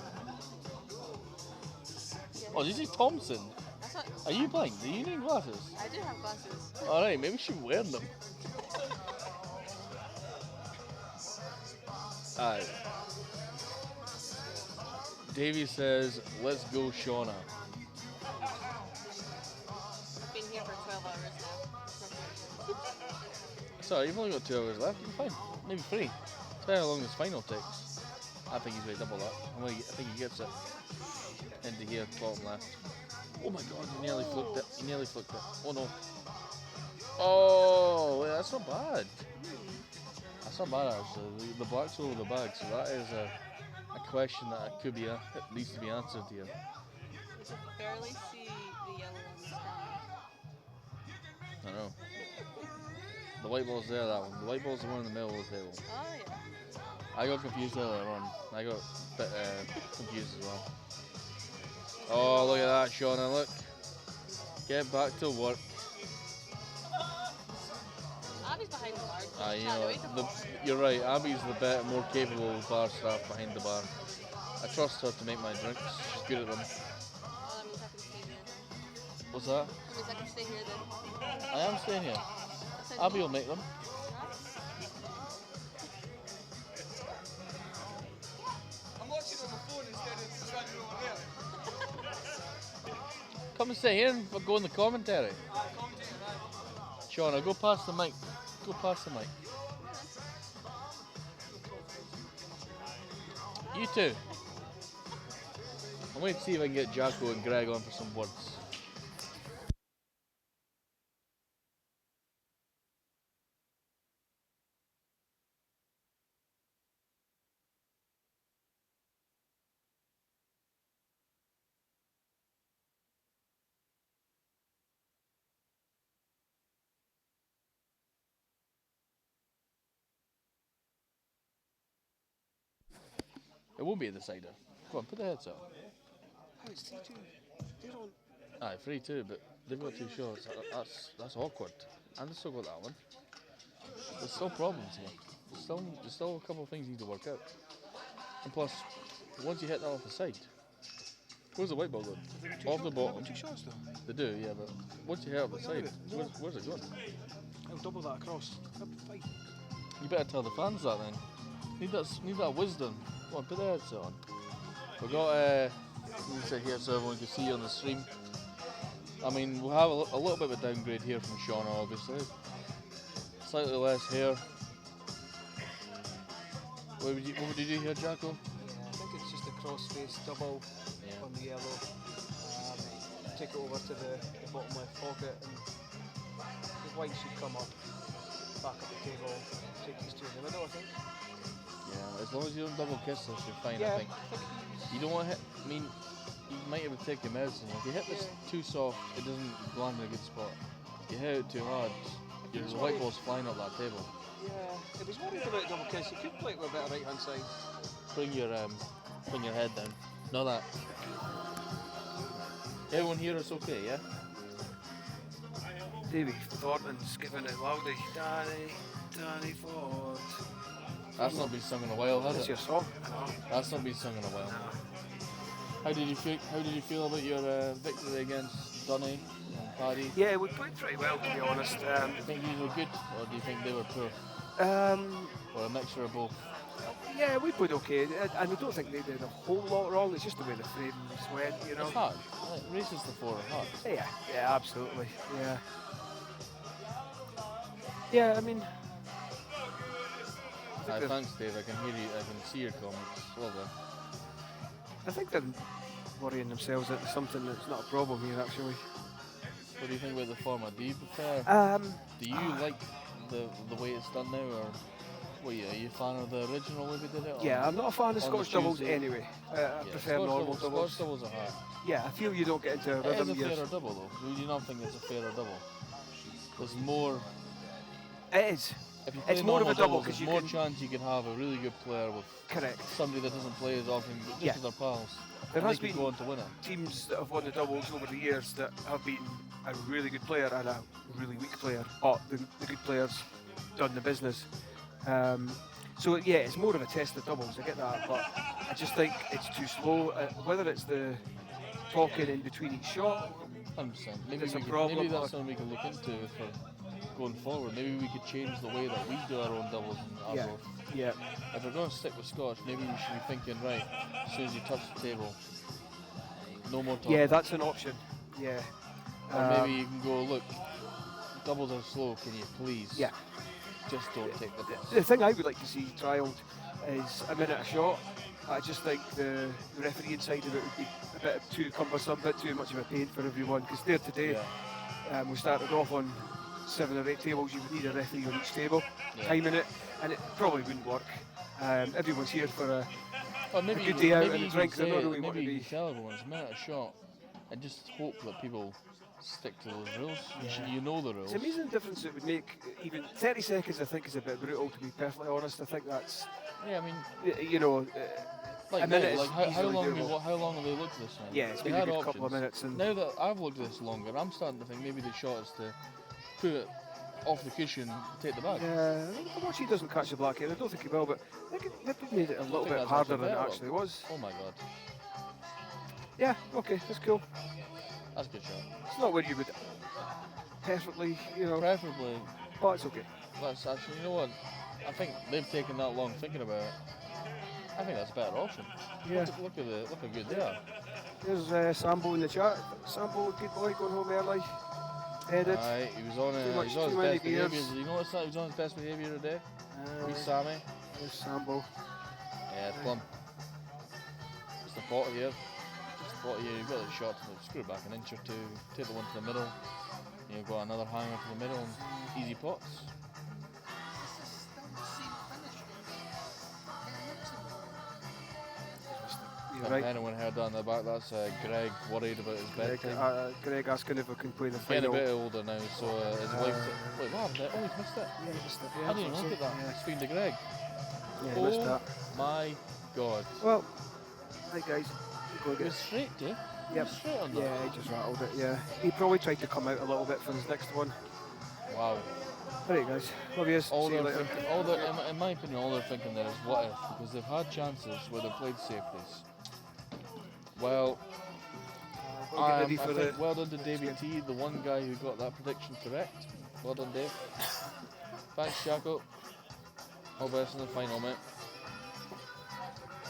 Oh, did you say Thompson? That's what Are you blind? Do you need glasses? I do have glasses. Alright, maybe you should wear them. Aye. Davey says, let's go, Shauna. I've been here for 12 hours now. Sorry, you've only got 2 hours left. You're fine. Maybe 3. Depending how long this final takes. I think he's going to double that. I think he gets it. Into here, bottom left. Oh my god, he nearly flipped it. He nearly flipped it. Oh no. Oh, wait, that's not bad. That's not bad actually. The black's over the bag, so that is a question that could be it needs to be answered here. You can barely see the yellow on the sky. I know. The white ball's there, that one. The white ball's the one in the middle of the table. Oh yeah. I got confused earlier on. I got a bit confused as well. Oh, look at that, Shauna, look. Get back to work. Abby's behind the bar. You know, you're right, Abby's the better, more capable bar staff behind the bar. I trust her to make my drinks. She's good at them. Oh, that means I can stay here then. What's that? That means I can stay here then. I am staying here. I said Abby will make them. I'm watching on my phone instead of standing over there. Come and sit here and go in the commentary. Shauna, go past the mic. Go past the mic. You too. I'm waiting to see if I can get Jacko and Greg on for some words. It won't be a decider. Come on, put the heads up. Oh, it's 3-2. They're on. Aye, 3-2, but they've got 2 shots. That's awkward. And they've still got that one. There's still problems here. There's still a couple of things you need to work out. And plus, once you hit that off the side, where's the white ball going? Off the bottom. 2 shots though. They do, yeah, but once you hit off the side, where's it going? I'll double that across. That'll be fine. You better tell the fans that then. Need that wisdom. Come on, put the headset on. We've got let me sit here so everyone can see you on the stream. I mean, we'll have a little bit of a downgrade here from Shauna, obviously. Slightly less hair. What would you do here, Jacko? Yeah, I think it's just a cross-face double on the yellow. Take it over to the bottom left pocket and the white should come up, back up the table, take these two in the middle, I think. Yeah, as long as you don't double kiss this, you're fine, Yeah, I think. You don't want to hit, I mean, you might have to take your medicine. If you hit this too soft, it doesn't land in a good spot. If you hit it too hard, your white ball's flying up that table. Yeah, it was worried about double kiss. You could play it with a bit of right hand side. Bring your head down. Not that. Everyone here is okay, yeah? Davey Thornton's giving it loudly. Danny Ford. That's not been sung in a while, has That's it? your song. That's not been sung in a while. How did you feel about your victory against Dunny and Paddy? Yeah, we played pretty well, to be honest. Do you think you were good, or do you think they were poor? Or a mixture of both? Yeah, we played okay, and I don't think they did a whole lot wrong. It's just the way the frames went, you know. It's hard. Races to 4 are hard. Yeah, absolutely. Yeah, I mean. Thanks, Dave. I can hear you. I can see your comments. Lovely. I think they're worrying themselves into something that's not a problem here, actually. What do you think about the format? Do you prefer? Do you like the way it's done now, or are you a fan of the original way we did it? Yeah, I'm not a fan of Scottish doubles Tuesday? anyway. I prefer Scottish normal doubles. Scottish doubles are hard. Yeah, I feel you don't get into a It rhythm. is a fairer double, though. Do you not think it's a fairer double? There's more. It is. If you play It's more of a normal double doubles, because there's you more can. chance you can have a really good player with Correct. somebody that doesn't play as often, but just Yeah. as their pals. There and has they could been go on to win it. teams that have won the doubles over the years that have been a really good player and a really weak player, but the good players done the business. So yeah, it's more of a test of doubles. I get that, but I just think it's too slow. Whether it's the talking in between each shot. 100%. Maybe There's a we could, problem, maybe that's or- something we could look into for going forward. Maybe we could change the way that we do our own doubles in Yeah. Azov. Yeah. If we're going to stick with Scotch, maybe we should be thinking, right, as soon as you touch the table, no more talking. Yeah, that's an option. Yeah. Or maybe you can go, look, doubles are slow, can you please? Yeah. Just don't take the piss. The thing I would like to see trialled is a minute a shot. I just think the refereeing side of it would be a bit too cumbersome, a bit too much of a pain for everyone. Because there today, we started off on 7 or 8 tables. You would need a referee on each table, timing it, and it probably wouldn't work. Everyone's here for a Or maybe good you- day out maybe and a you drink. could They're not say- really want to maybe you be. could tell everyone it's a minute a shot, and just hope that people stick to those rules. You know the rules. It's amazing the difference it would make. Even 30 seconds, I think, is a bit brutal. To be perfectly honest, I think that's Yeah, I mean, you know. like, a minute now, is like how easily long doable. how long have they looked at this now? Yeah, it's They been a had good couple of options. minutes, and Now that I've looked at this longer, I'm starting to think maybe the shot is to put it off the cushion, take the bag. yeah, how much he doesn't catch the black hair. I don't think he will, but they made it a little think bit that's harder actually than it better. actually was. Oh my god, Yeah, okay, that's cool. that's a good shot. It's not where you would perfectly, Preferably, but it's okay. that's actually, you know what? I think they've taken that long thinking about it. I think that's a better option. Yeah. Look how good they are. There's Sambo in the chat. Sambo, good boy, going home early. Headed. Aye, he was on Too his much- too best many behaviour. beers. Did you notice that he was on his best behaviour today? Wee Sammy. There's Sambo. Yeah, it's plum. Just the pot here. Just the pot here. You've got the shot to screw it back an inch or two. Take the one to the middle. You've got another hanger to the middle and easy pots. You're If right. anyone heard that in the back, that's Greg worried about his Greg, bedtime. Greg asking if we can play the Getting a final. bit older now, so his wife. Wait, what happened there? Oh, he's missed it. Yeah, he missed it. I didn't even look at that. Yeah, Speaking to Greg. yeah he missed Oh that. my god. Well, right guys, go It get was straight, dude. Yep. Straight on that. Yeah, he just rattled it, yeah. He probably tried to come out a little bit for his next one. Wow. Alright guys, love yous. All See you they're later. thinking, in my opinion, all they're thinking there is what if, because they've had chances where they've played safeties. Well, We'll get ready I for think the... well done to Davey T, the one guy who got that prediction correct. Well done, Dave. Thanks, Jaco. All the best in the final, mate.